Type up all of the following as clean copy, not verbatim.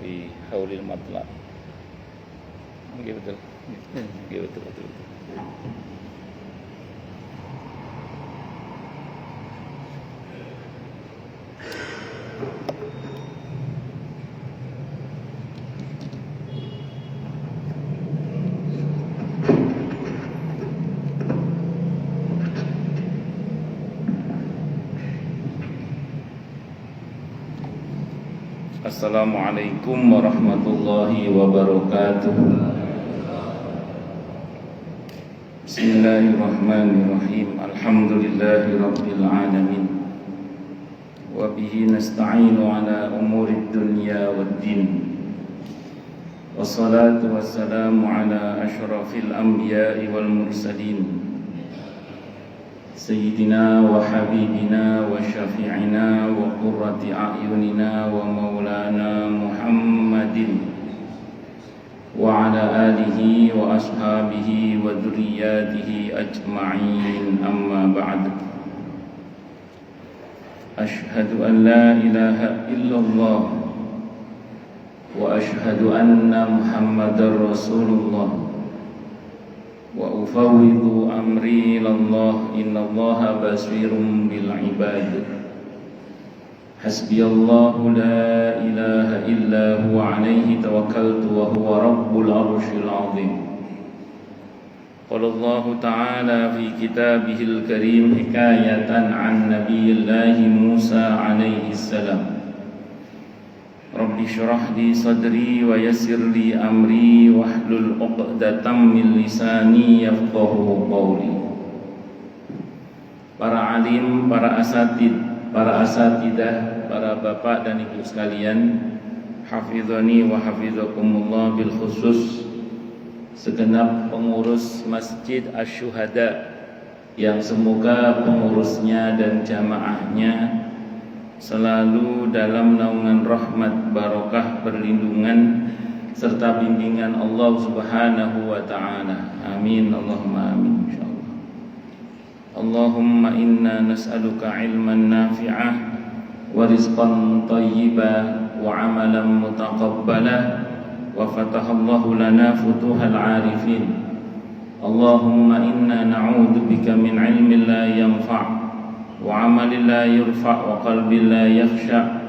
fi haulil matla. Betul. Betul. Assalamualaikum warahmatullahi wabarakatuh. Bismillahirrahmanirrahim. Alhamdulillahi rabbil alamin. Wa bihi nasta'inu ala umurid dunya waddin. Wassalatu wassalamu ala asyrafil anbiya'i wal mursalin, Sayyidina wa habibina wa syafi'ina wa qurrati a'yunina wa maulana Muhammadin wa ala alihi wa ashabihi wa dhurriyyatihi ajma'in, amma ba'd. Ashhadu an la ilaha illallah wa ashhadu anna Muhammadar Rasulullah. Wa ufawwidu amri ilallah, innallaha basirun bil ibad. Hasbiyallahu la ilaha illa huwa alaihi tawakkaltu wa huwa rabbul arsyil azim. Qala Allah ta'ala fi kitabihil karim hikayatan an nabiyillahi Musa alaihi salam. Rabbi syrah li sadri wa yassir li amri wahlul 'uqdatam min lisani yafqahu qawli. Para alim, para asatidah, para bapak dan ibu sekalian, hafizani wa hafizakumullah, bil khusus segenap pengurus Masjid Asy-Syuhada yang semoga pengurusnya dan jamaahnya selalu dalam naungan rahmat, barokah, perlindungan serta bimbingan Allah Subhanahu wa ta'ala. Amin, Allahumma amin, insyaallah. Allahumma inna nas'aluka ilman nafi'ah wa rizqan thayyiban wa amalan mutaqabbalah wa fatahallahu lana futuhal arifin. Allahumma inna na'udzubika min ilmin la yanfa' wa amalin la yurfa' wa qalbin la yakhsha'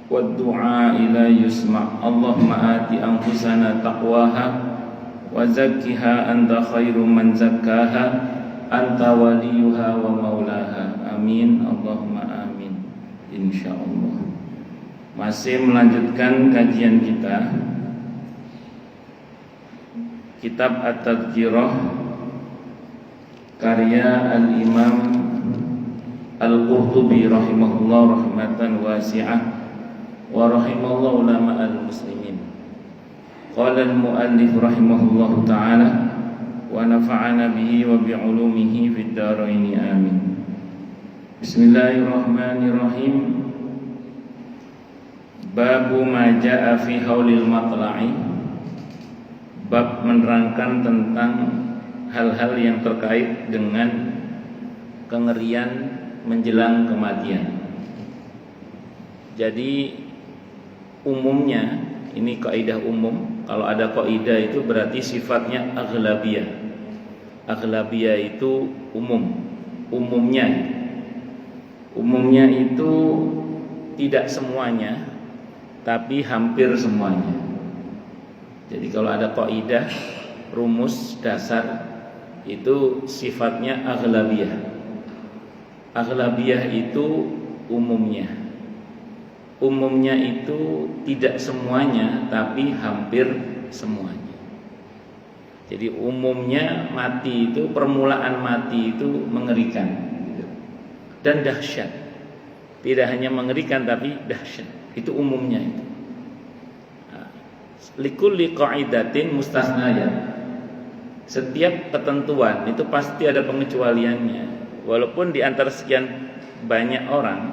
wa du'a la yusma'. Allahumma ati anfusana taqwaha wa zakkiha anta khairu man zakkaha anta waliyuha wa maulaha. Amin, Allahumma amin, insyaallah. Masih melanjutkan kajian kita kitab At-Tadhkirah karya Al-Imam Al-Qurtubi rahimahullah rahmatan wasi'ah wa rahimallahu ulama al-muslimin. Qala al-muallif rahimahullah ta'ala wa nafa'ana bihi wa bi'ulumihi fid dharain, amin. Bismillahirrahmanirrahim. Babu ma jaa fi haulil matla'i. Bab menerangkan tentang hal-hal yang terkait dengan kengerian menjelang kematian. Jadi umumnya, ini kaidah umum. Kalau ada kaidah itu berarti sifatnya aghlabiyah. Aghlabiyah itu umum. Umumnya itu tidak semuanya, tapi hampir semuanya. Jadi kalau ada kaidah, rumus dasar itu sifatnya aghlabiyah. Aghlabiyah itu umumnya itu tidak semuanya, tapi hampir semuanya. Jadi umumnya mati itu, permulaan mati itu mengerikan dan dahsyat. Tidak hanya mengerikan tapi dahsyat. Itu umumnya itu. Likulli qa'idatin mustasnayat. Setiap ketentuan itu pasti ada pengecualiannya. Walaupun di antara sekian banyak orang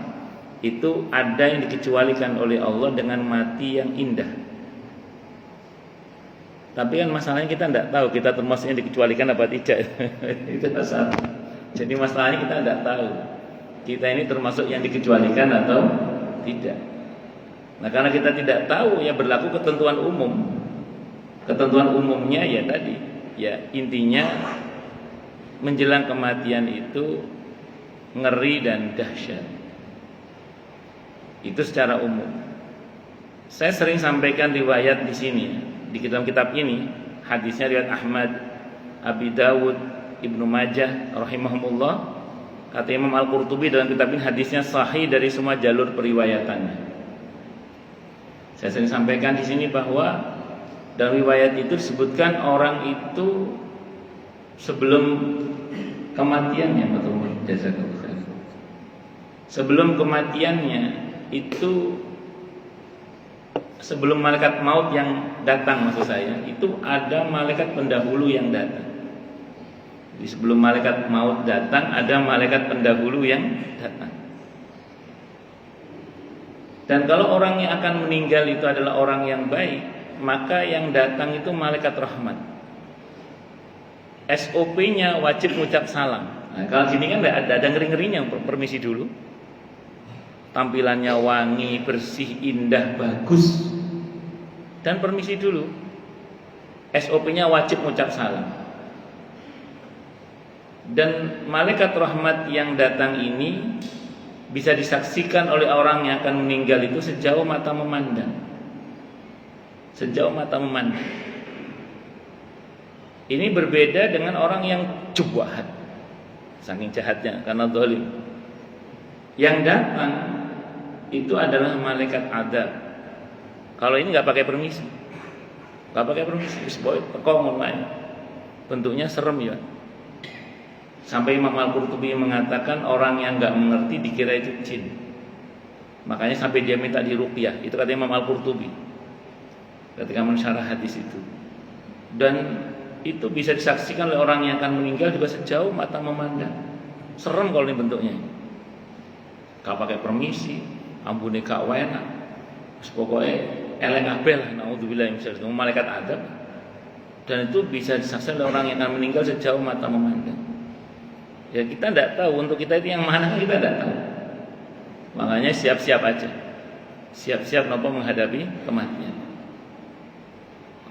itu ada yang dikecualikan oleh Allah dengan mati yang indah. Tapi kan masalahnya kita tidak tahu kita termasuk yang dikecualikan apa tidak. Itu satu. Jadi masalahnya kita tidak tahu kita ini termasuk yang dikecualikan atau tidak. Nah, karena kita tidak tahu, ya berlaku ketentuan umum. Ketentuan umumnya ya tadi, ya intinya menjelang kematian itu ngeri dan dahsyat. Itu secara umum. Saya sering sampaikan riwayat di sini, di kitab-kitab ini, hadisnya riwayat Ahmad, Abi Dawud, Ibnu Majah rahimahumullah. Kata Imam Al-Qurtubi dalam kitab ini, hadisnya sahih dari semua jalur periwayatannya. Saya sering sampaikan di sini bahwa dalam riwayat itu disebutkan orang itu sebelum kematiannya, sebelum kematiannya itu, sebelum malaikat maut yang datang, maksud saya, itu ada malaikat pendahulu yang datang. Jadi sebelum malaikat maut datang, ada malaikat pendahulu yang datang. Dan kalau orang yang akan meninggal itu adalah orang yang baik, maka yang datang itu malaikat rahmat. SOP-nya wajib mengucap salam. Nah, kalau sini kan ada ngeri-ngerinya, permisi dulu. Tampilannya wangi, bersih, indah, bagus. Dan permisi dulu. SOP-nya wajib mengucap salam. Dan malaikat rahmat yang datang ini bisa disaksikan oleh orang yang akan meninggal itu sejauh mata memandang. Sejauh mata memandang. Ini berbeda dengan orang yang jahat, saking jahatnya karena zalim. Yang datang itu adalah malaikat adab. Kalau ini nggak pakai permisi, tekong main. Bentuknya serem ya. Sampai Imam Al-Qurtubi mengatakan orang yang nggak mengerti dikira itu jin. Makanya sampai dia minta diruqyah. Itu kata Imam Al-Qurtubi ketika mensyarah hadis itu. Dan itu bisa disaksikan oleh orang yang akan meninggal juga sejauh mata memandang. Serem kalau ini bentuknya. Gak pakai permisi, ampune gak enak. Pokoknya elek kabeh lah, naudzubillah min syarri, malaikat adab. Dan itu bisa disaksikan oleh orang yang akan meninggal sejauh mata memandang. Ya kita tidak tahu, untuk kita itu yang mana kita tidak tahu. Makanya siap-siap aja. Siap-siap nopo menghadapi kematian.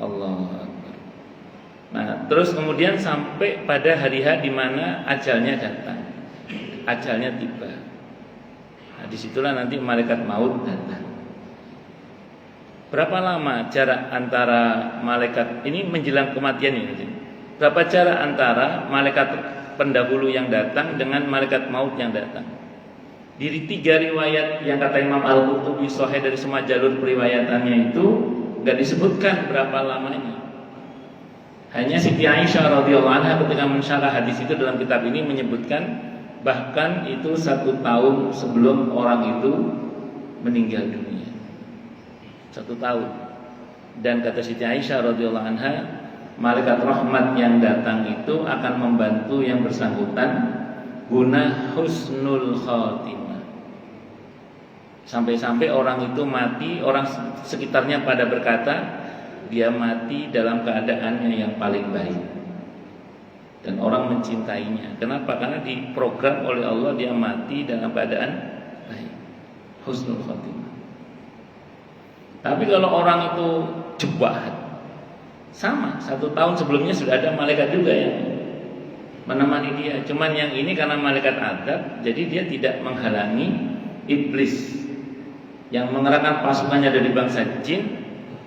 Allah Akbar. Nah, terus kemudian sampai pada hari H di mana ajalnya datang. Ajalnya tiba. Nah, disitulah nanti malaikat maut datang. Berapa lama jarak antara malaikat ini menjelang kematian ini? Berapa jarak antara malaikat pendahulu yang datang dengan malaikat maut yang datang? Dari 3 riwayat yang kata Imam Al-Qurtubi sahih dari semua jalur periwayatannya itu enggak disebutkan berapa lamanya. Hanya Siti Aisyah radhiyallahu anha ketika mensyarah hadis itu dalam kitab ini menyebutkan bahkan itu 1 tahun sebelum orang itu meninggal dunia. 1 tahun. Dan kata Siti Aisyah radhiyallahu anha, malaikat rahmat yang datang itu akan membantu yang bersangkutan guna husnul khatimah. Sampai-sampai orang itu mati, orang sekitarnya pada berkata dia mati dalam keadaannya yang paling baik. Dan orang mencintainya. Kenapa? Karena diprogram oleh Allah dia mati dalam keadaan baik. Husnul khatimah. Tapi kalau orang itu jahat, sama, 1 tahun sebelumnya sudah ada malaikat juga yang menemani dia. Cuman yang ini karena malaikat adab, jadi dia tidak menghalangi iblis yang mengerahkan pasukannya dari bangsa jin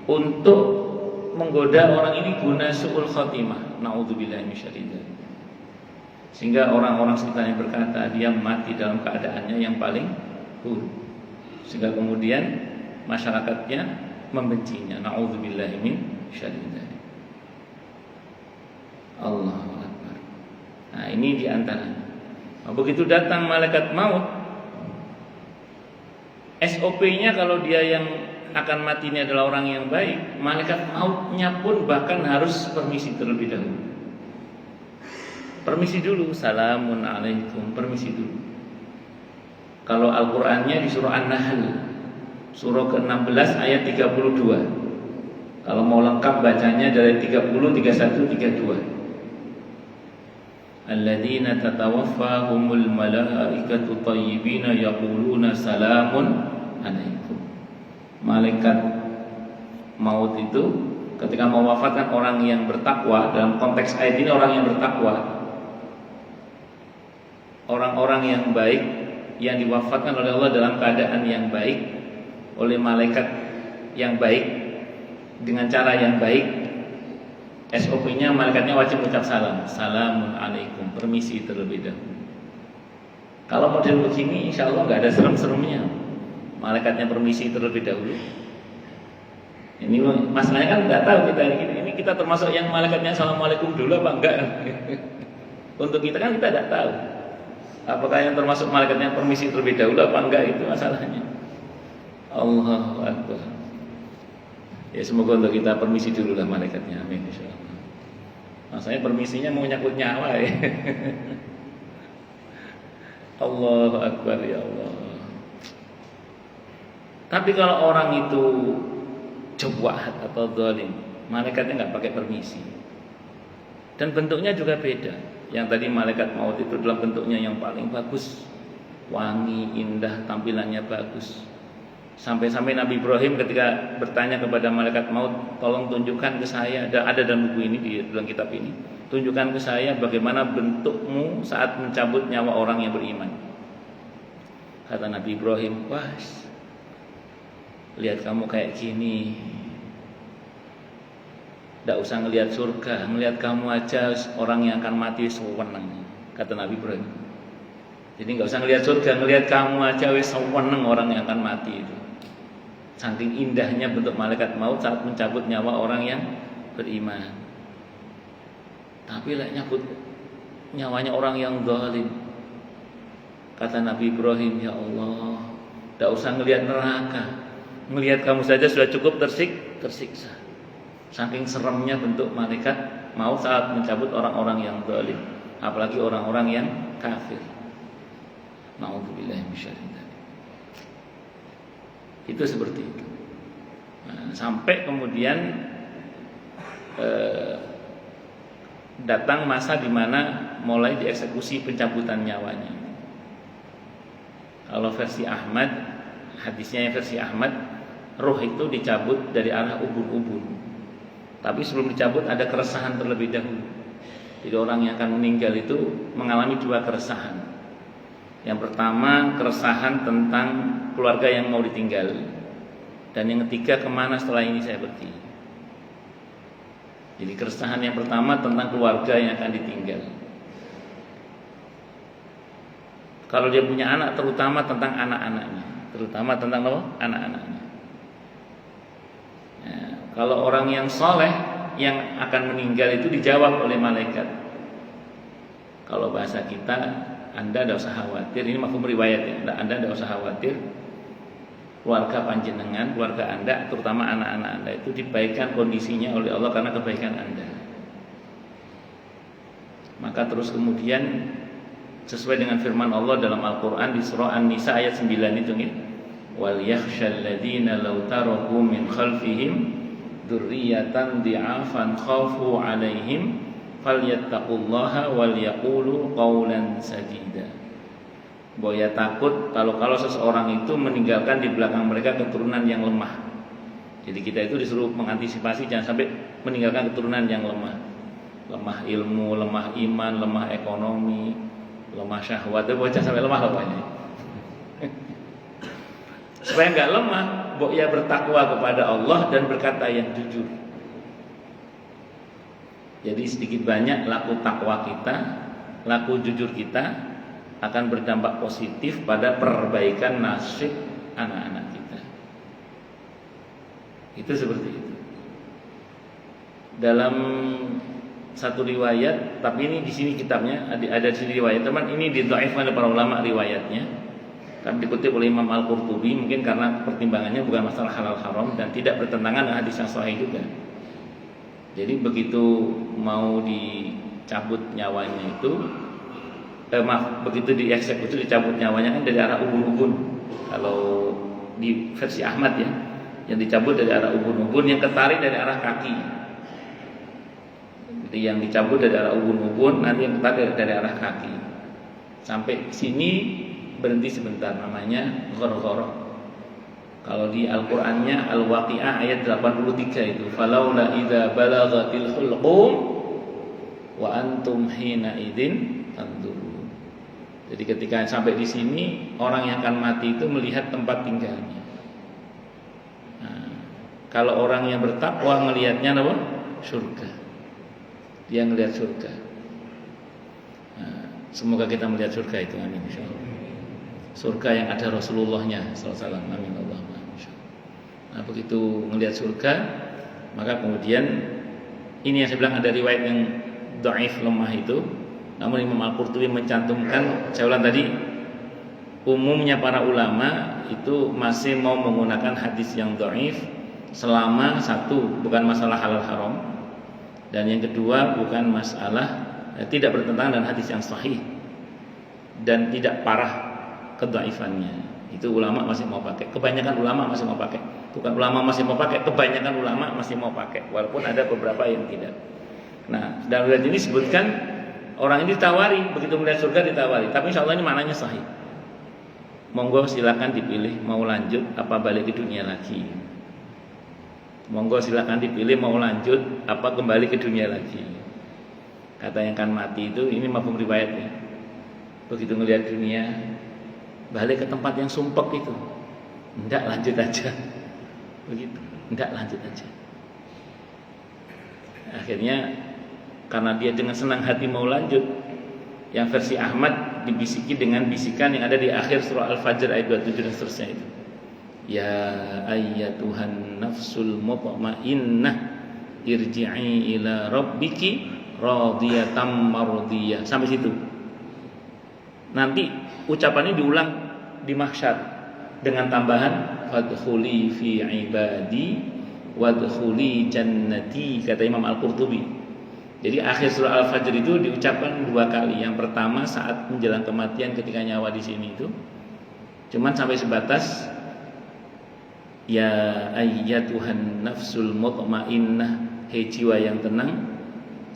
untuk menggoda orang ini guna su'ul khatimah. Naudzubillahi minasyaitonir. Sehingga orang-orang sekitarnya berkata dia mati dalam keadaannya yang paling buruk. Sehingga kemudian masyarakatnya membencinya. Naudzubillahi minasyaitonir. Allahu Akbar. Nah, ini diantaranya. Nah, begitu datang malaikat maut, SOP-nya kalau dia yang akan mati ini adalah orang yang baik, malaikat mautnya pun bahkan harus permisi terlebih dahulu. Permisi dulu, salamun alaikum, permisi dulu. Kalau Al-Qur'annya di surah An-Nahl, surah ke-16 ayat 32. Kalau mau lengkap bacanya dari 30, 31, 32. Alladzina tatawaffahumul malaikatu thayyibina yaquluna salamun alaikum. malaikat maut itu ketika mau wafat kan orang yang bertakwa, dalam konteks ayat ini orang yang bertakwa, orang-orang yang baik yang diwafatkan oleh Allah dalam keadaan yang baik oleh malaikat yang baik dengan cara yang baik. SOP-nya malaikatnya wajib ucap salam, assalamun alaikum, permisi terlebih dahulu. Kalau model begini insya Allah nggak ada serem-seremnya, malaikatnya permisi terlebih dahulu. Ini masalahnya kan nggak tahu kita ini kita termasuk yang malaikatnya assalamualaikum dulu apa enggak. Untuk kita kan kita tidak tahu apakah yang termasuk malaikatnya permisi terlebih dahulu apa enggak, itu masalahnya. Allahu Akbar. Ya semoga untuk kita permisi dulu lah malaikatnya, amin insyaallah. Masalahnya permisinya mau nyangkut nyawa ya. Allahu Akbar, ya Allah. Tapi kalau orang itu jahat atau zalim, malaikatnya nggak pakai permisi. Dan bentuknya juga beda. Yang tadi malaikat maut itu dalam bentuknya yang paling bagus, wangi, indah, tampilannya bagus. Sampai-sampai Nabi Ibrahim ketika bertanya kepada malaikat maut, tolong tunjukkan ke saya, ada dalam buku ini, di dalam kitab ini, tunjukkan ke saya bagaimana bentukmu saat mencabut nyawa orang yang beriman. Kata Nabi Ibrahim, wah, lihat kamu kayak gini, tidak usah ngelihat surga, melihat kamu aja orang yang akan mati sewenang. Kata Nabi Ibrahim. Jadi nggak usah ngelihat surga, ngelihat kamu aja wis sewenang orang yang akan mati itu. Saking indahnya bentuk malaikat maut saat mencabut nyawa orang yang beriman. Tapi lah nyabut nyawanya orang yang zalim. Kata Nabi Ibrahim, ya Allah, tidak usah ngelihat neraka, melihat kamu saja sudah cukup tersiksa. Saking seremnya bentuk malaikat maut saat mencabut orang-orang yang zalim, apalagi orang-orang yang kafir. Na'udzubillahi minasyaitonir rajim. Itu seperti itu. Nah, sampai kemudian datang masa di mana mulai dieksekusi pencabutan nyawanya. Kalau versi Ahmad, hadisnya yang versi Ahmad, roh itu dicabut dari arah ubun-ubun. Tapi sebelum dicabut ada keresahan terlebih dahulu. Jadi orang yang akan meninggal itu mengalami dua keresahan. Yang pertama keresahan tentang keluarga yang mau ditinggal, dan yang ketiga kemana setelah ini saya pergi. Jadi keresahan yang pertama tentang keluarga yang akan ditinggal. Kalau dia punya anak, terutama tentang anak-anaknya, terutama tentang apa? Anak-anaknya. Ya, kalau orang yang soleh yang akan meninggal itu dijawab oleh malaikat. Kalau bahasa kita, Anda tidak usah khawatir, ini mafhum riwayat ya. Anda tidak usah khawatir, keluarga panjenengan, keluarga Anda, terutama anak-anak Anda itu dibaikkan kondisinya oleh Allah karena kebaikan Anda. Maka terus kemudian sesuai dengan firman Allah dalam Al-Quran di surah An-Nisa ayat 9 itu ya, wal yakhshal ladzina law taraku min khalfihim dzurriyyatan dhi'afan khafu 'alaihim falyattaqullaha wal yaqulu qawlan sadida. Bahwa takut kalau seseorang itu meninggalkan di belakang mereka keturunan yang lemah. Jadi kita itu disuruh mengantisipasi jangan sampai meninggalkan keturunan yang lemah. Lemah ilmu, lemah iman, lemah ekonomi, lemah syahwat, jangan sampai lemah pokoknya. Supaya enggak lemah, ya bertakwa kepada Allah dan berkata yang jujur. Jadi sedikit banyak laku takwa kita, laku jujur kita akan berdampak positif pada perbaikan nasib anak-anak kita. Itu seperti itu. Dalam satu riwayat, tapi ini di sini kitabnya ada di sini riwayat, teman, ini didhaifkan oleh para ulama riwayatnya. Tapi dikutip oleh Imam Al-Qurtubi mungkin karena pertimbangannya bukan masalah halal haram dan tidak bertentangan dengan hadis yang sahih juga. Jadi begitu mau dicabut nyawanya itu, begitu dieksekusi dicabut nyawanya kan dari arah ubun-ubun. Kalau di versi Ahmad ya, yang dicabut dari arah ubun-ubun, yang ketarik dari arah kaki. Jadi yang dicabut dari arah ubun-ubun, nanti yang ketarik dari arah kaki. Sampai sini berhenti sebentar, namanya ghorghoroh. Kalau di Al-Qur'annya Al-Waqiah ayat 83 itu, falaula idza balaghatil hulqum wa antum hina idzin tanzurun. Jadi ketika sampai di sini, orang yang akan mati itu melihat tempat tinggalnya. Nah, kalau orang yang bertakwa melihatnya apa? Surga. Dia melihat surga. Nah, semoga kita melihat surga itu, amin insyaallah. Surga yang ada Rasulullahnya sallallahu alaihi wasallam, amin Allahumma. Nah, begitu melihat surga, maka kemudian ini yang saya bilang ada riwayat yang dhaif, lemah itu. Namun Imam Al-Qurtubi mencantumkan, saya ulang tadi, umumnya para ulama itu masih mau menggunakan hadis yang dhaif selama satu, bukan masalah halal haram, dan yang kedua bukan masalah tidak bertentangan dengan hadis yang sahih dan tidak parah kedhaifannya. Itu ulama masih mau pakai. Kebanyakan ulama masih mau pakai. Bukan ulama masih mau pakai, kebanyakan ulama masih mau pakai, walaupun ada beberapa yang tidak. Nah, dalam riwayat ini disebutkan orang ini ditawari, begitu melihat surga ditawari. Tapi insya Allah ini maknanya sahih. Monggo silakan dipilih mau lanjut apa balik ke dunia lagi. Monggo silakan dipilih mau lanjut apa kembali ke dunia lagi. Kata yang akan mati itu, ini mafhum riwayatnya. Begitu melihat dunia, balik ke tempat yang sumpek itu. Enggak, lanjut aja. Begitu. Enggak, lanjut aja. Akhirnya karena dia dengan senang hati mau lanjut, yang versi Ahmad dibisiki dengan bisikan yang ada di akhir surah Al-Fajr ayat 27 dan seterusnya itu. Ya ayyatuhan nafsul mutmainnah irji'i ila rabbiki radiyatan mardiyah. Sampai situ. Nanti ucapannya diulang di mahsyar dengan tambahan fadkhuli fi ibadi wadkhuli jannati, kata Imam Al-Qurtubi. Jadi akhir surah Al-Fajr itu diucapkan 2 kali. Yang pertama saat menjelang kematian ketika nyawa di sini itu cuman sampai sebatas ya ayyatuhan nafsul mutmainnah, hei jiwa yang tenang,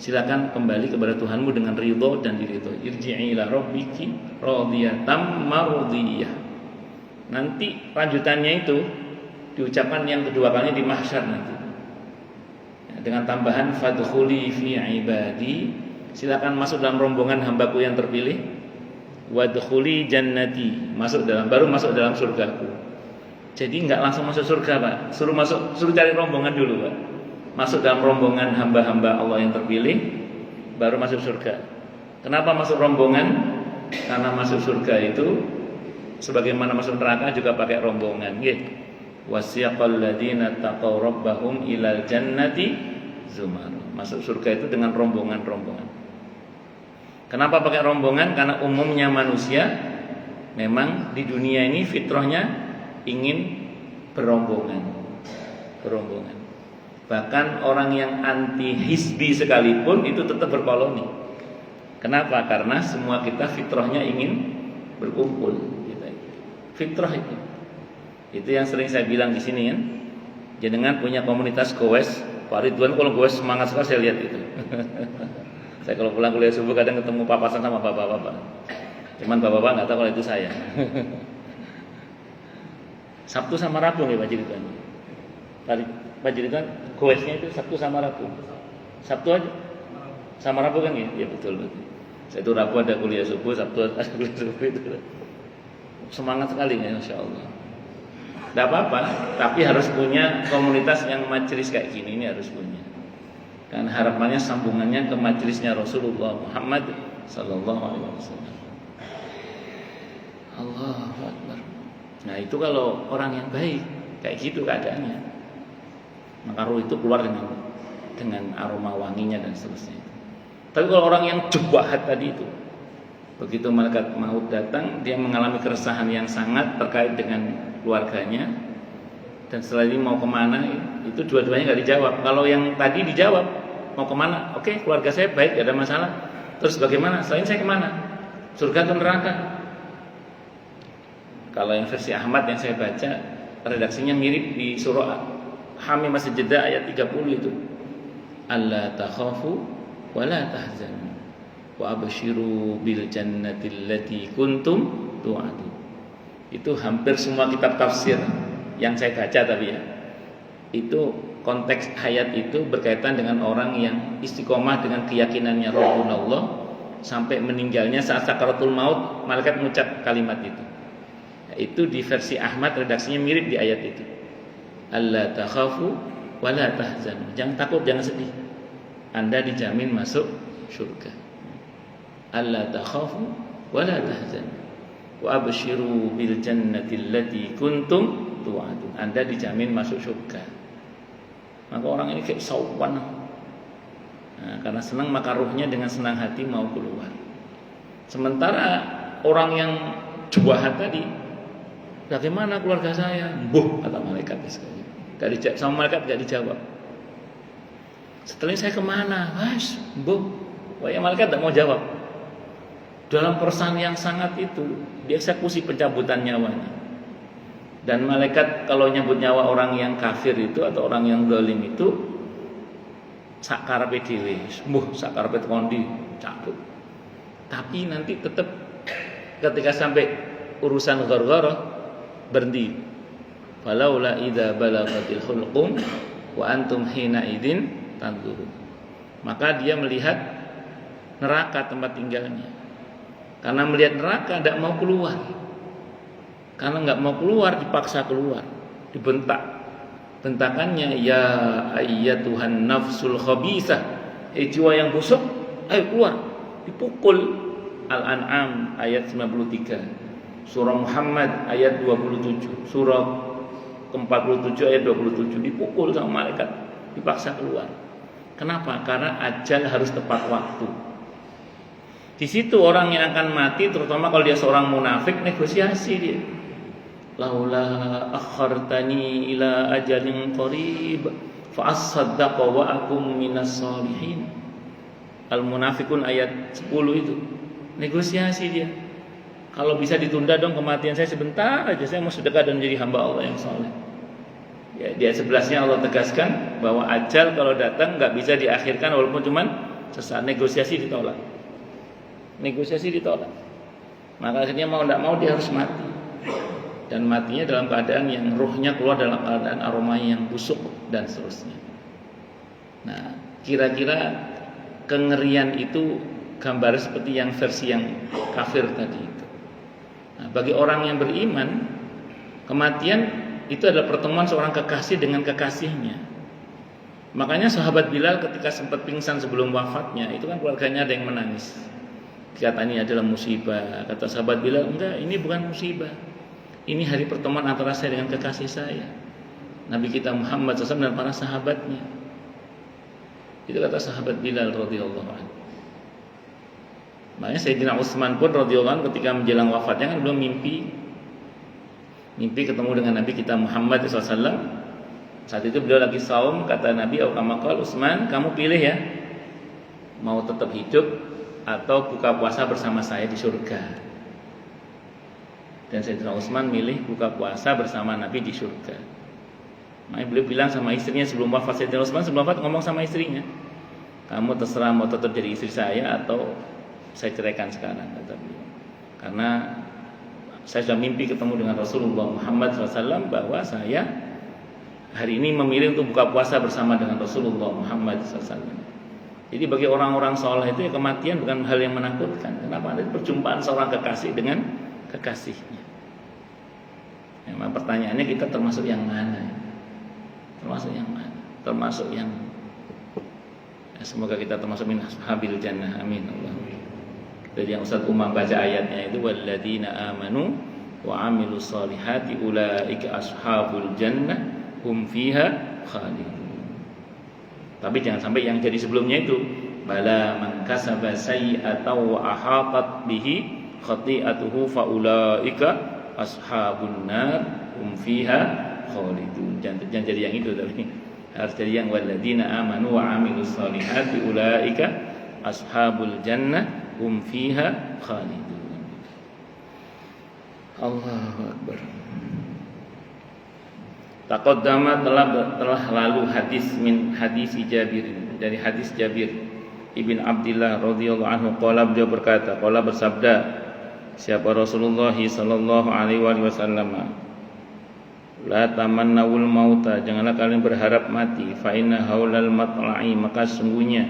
silakan kembali kepada Tuhanmu dengan ridho dan diridho. Irji'i ila rabbiki radiyatan mardiyah. Nanti lanjutannya itu diucapkan yang kedua kalinya di mahsyar nanti. Dengan tambahan fadkhuli fi ibadi, silakan masuk dalam rombongan hambaku yang terpilih. Wadkhuli jannati, baru masuk dalam surgaku. Jadi enggak langsung masuk surga, Pak. Suruh cari rombongan dulu, Pak. Masuk dalam rombongan hamba-hamba Allah yang terpilih, baru masuk surga. Kenapa masuk rombongan? Karena masuk surga itu sebagaimana masuk neraka juga pakai rombongan, nggih. Wasiqal ladzina taqaw rabbahum ilal jannati zumar. Masuk surga itu dengan rombongan-rombongan. Kenapa pakai rombongan? Karena umumnya manusia memang di dunia ini fitrahnya ingin berombongan. Bahkan orang yang anti hizbi sekalipun itu tetap berkoloni. Kenapa? Karena semua kita fitrahnya ingin berkumpul. Fitrah itu. Itu yang sering saya bilang di sini kan. Jenengan punya komunitas goes. Pak Ridwan kalau goes semangat sekali saya lihat itu. Saya kalau pulang kuliah subuh kadang ketemu papasan sama bapak-bapak. Cuman bapak-bapak nggak tahu kalau itu saya. Sabtu sama Rabu ya Pak Ridwan. Pak Ridwan goesnya itu Sabtu sama Rabu. Sabtu aja. Sama Rabu kan ya? Ya betul. Saya itu Rabu ada kuliah subuh, Sabtu ada kuliah subuh itu. Semangat sekali ya, Masya Allah. Tidak apa-apa, tapi harus punya komunitas yang majelis kayak gini, ini harus punya. Dan harapannya sambungannya ke majelisnya Rasulullah Muhammad Sallallahu Alaihi Wasallam. Allahu Akbar. Nah itu kalau orang yang baik kayak gitu keadaannya, maka roh itu keluar dengan aroma wanginya dan seterusnya. Tapi kalau orang yang jahat tadi itu, begitu malaikat maut datang, dia mengalami keresahan yang sangat terkait dengan keluarganya, dan setelah ini mau kemana, itu dua-duanya nggak dijawab. Kalau yang tadi dijawab mau kemana, oke, keluarga saya baik, gak ada masalah. Terus bagaimana? Selain saya kemana? Surga atau neraka? Kalau yang versi Ahmad yang saya baca, redaksinya mirip di surah Hamim As-Sajdah ayat 30 itu. Alla takhafu wa la tahzanu wa abshiru bil jannati allati kuntum tu'adun. Itu hampir semua kitab tafsir yang saya baca tapi ya, itu konteks ayat itu berkaitan dengan orang yang istiqomah dengan keyakinannya Rabbunallah sampai meninggalnya saat sakaratul maut, malaikat mengucap kalimat itu. Itu di versi Ahmad redaksinya mirip di ayat itu. Alla takhafu wa la tahzanu. Jangan takut, jangan sedih. Anda dijamin masuk surga. Alla takhafu wa la tahzanu. Wa abshiru bil jannati allati kuntum tu'adun. Anda dijamin masuk surga. Maka orang ini kayak sawan. Nah, karena senang maka ruhnya dengan senang hati mau keluar. Sementara orang yang juahat tadi, bagaimana keluarga saya? Buh, kata malaikat sekali. Gak dijawab sama malaikat, gak dijawab. Setelah saya kemana? Mas, buh. Wah, ya malaikat tak mau jawab. Dalam perusahaan yang sangat itu, dieksekusi pencabutan nyawanya. Dan malaikat kalau nyabut nyawa orang yang kafir itu atau orang yang zalim itu, sakarepe dhewe, sakarepe kondi cabut. Tapi nanti tetap ketika sampai urusan ghargharah berhenti. Falaula idza balaghatil hulqum wa antum hina idzin tanzurun. Maka dia melihat neraka tempat tinggalnya. Karena melihat neraka tidak mau keluar. Karena enggak mau keluar dipaksa keluar, dibentak. Bentakannya ya ayyatuhan nafsul khabithah. Jiwa yang busuk, ayo keluar. Dipukul. Al-An'am ayat 93. Surah Muhammad ayat 27. Surah ke-47 ayat 27 dipukul sama malaikat, dipaksa keluar. Kenapa? Karena ajal harus tepat waktu. Di situ orang yang akan mati, terutama kalau dia seorang munafik, negosiasi dia. Laula akhartani ila ajalin qarib fa asaddaqa wa akum minas solihin. Al-Munafikun ayat 10 itu. Negosiasi dia. Kalau bisa ditunda dong kematian saya sebentar aja, saya mau sedekah dan menjadi hamba Allah yang saleh. Ya, di ayat 11-nya Allah tegaskan bahwa ajal kalau datang enggak bisa diakhirkan walaupun cuman sesaat. Negosiasi ditolak. Negosiasi ditolak. Maka akhirnya mau enggak mau dia harus mati. Dan matinya dalam keadaan yang ruhnya keluar dalam keadaan aroma yang busuk dan seterusnya. Nah, kira-kira kengerian itu gambar seperti yang versi yang kafir tadi itu. Nah, bagi orang yang beriman, kematian itu adalah pertemuan seorang kekasih dengan kekasihnya. Makanya sahabat Bilal ketika sempat pingsan sebelum wafatnya, itu kan keluarganya ada yang menangis. Kata ini adalah musibah. Kata sahabat Bilal, enggak, ini bukan musibah. Ini hari pertemuan antara saya dengan kekasih saya, Nabi kita Muhammad SAW dan para sahabatnya. Itu kata sahabat Bilal radhiyallahu anhu. Makanya Sayyidina Utsman pun radhiyallahu anhu ketika menjelang wafatnya kan belum mimpi ketemu dengan Nabi kita Muhammad SAW. Saat itu beliau lagi saum, kata Nabi, "Aukamakal Utsman, kamu pilih ya, mau tetap hidup atau buka puasa bersama saya di surga." Dan Sayyidina Utsman milih buka puasa bersama Nabi di surga. Makanya beliau bilang sama istrinya sebelum wafat, Sayyidina Utsman sebelum wafat ngomong sama istrinya, "Kamu terserah mau tetap jadi istri saya atau saya ceraikan sekarang," kata beliau. Karena saya sudah mimpi ketemu dengan Rasulullah Muhammad SAW bahwa saya hari ini memilih untuk buka puasa bersama dengan Rasulullah Muhammad SAW. Jadi bagi orang-orang saleh itu ya, kematian bukan hal yang menakutkan. Kenapa? Ada perjumpaan seorang kekasih dengan kekasihnya. Memang pertanyaannya kita termasuk yang mana? Termasuk yang mana? Termasuk yang semoga kita termasuk min ashabil jannah. Amin Allahumma. Dari yang Ustaz Umar baca ayatnya itu walladzina amanu wa amilus solihati ulaika ashabul jannah hum fiha khalidun. Tapi jangan sampai yang jadi sebelumnya itu bala man kasaba sayyi'atan wa ahatat bihi khati'atuhu fa ulaika ashabun nar hum fiha khalidun. Jangan jadi yang itu, tapi harus jadi yang walladzina amanu wa amilus solihati ulaika ashabul jannah hum fiha khalidun. Allahu akbar. Taqaddama telah lalu hadis min hadis Jabir, dari hadis Jabir ibn Abdullah radhiyallahu anhu, qala beliau berkata, qala bersabda siapa Rasulullah sallallahu alaihi wasallam, La tamannawul mauta, janganlah kalian berharap mati. Fa inna haulal matla'i, maka sungguhnya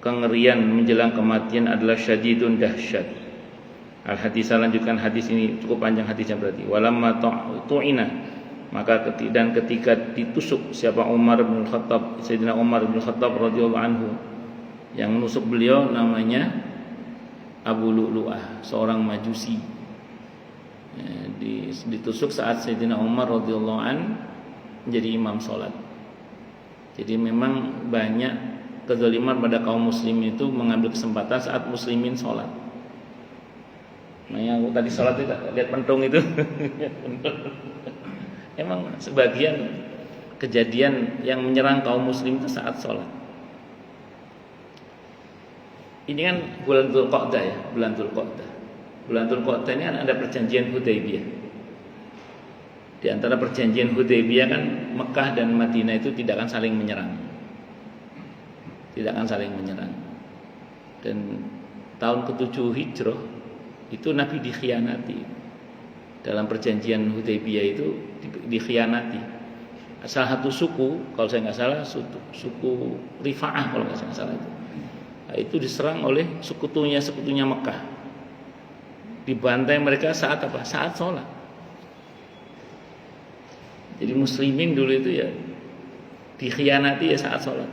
kengerian menjelang kematian adalah syadidun dahsyat. Al-hadis lanjutkan hadis ini cukup panjang hadisnya berarti. Walamma tu'ina, maka ketika ditusuk siapa Umar bin Khattab, Sayyidina Umar bin Khattab radhiyallahu anhu, yang menusuk beliau namanya Abu Lu'lu'ah, seorang Majusi. Ditusuk saat Sayyidina Umar radhiyallahu an menjadi imam salat. Jadi memang banyak kezaliman pada kaum muslimin itu mengambil kesempatan saat muslimin sholat. Nah yang aku tadi sholat itu lihat pentung itu emang sebagian kejadian yang menyerang kaum muslim itu saat sholat. Ini kan bulan Dzulqa'dah ya, bulan Dzulqa'dah. Bulan Dzulqa'dah ini kan ada perjanjian Hudaybiyah. Di antara perjanjian Hudaybiyah kan Mekah dan Madinah itu tidak akan saling menyerang. Tidak akan saling menyerang. Dan tahun ke-7 Hijrah itu Nabi dikhianati. Dalam perjanjian Hudaybiyah itu dikhianati. Salah satu suku, kalau saya nggak salah suku Rifa'ah kalau nggak salah itu. Nah, itu diserang oleh sekutunya Mekah. Dibantai mereka saat apa? Saat sholat. Jadi muslimin dulu itu ya dikhianati ya saat sholat.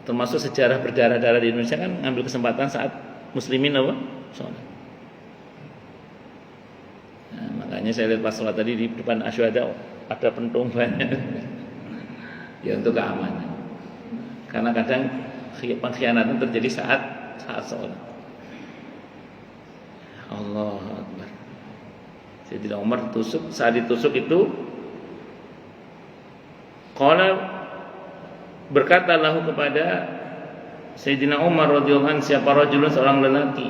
Termasuk sejarah berdarah-darah di Indonesia kan ngambil kesempatan saat muslimin apa? Sholat. Nah, makanya saya lihat pas sholat tadi di depan asyhada ada pentung banyak. Ya untuk keamanan. Karena kadang pengkhianatan terjadi saat sholat. Allahu Akbar. Sayyidina Umar tusuk, saat ditusuk itu berkata lahu kepada Sayyidina Umar radhiyallahu anhu, siapa rajulun, seorang lelaki.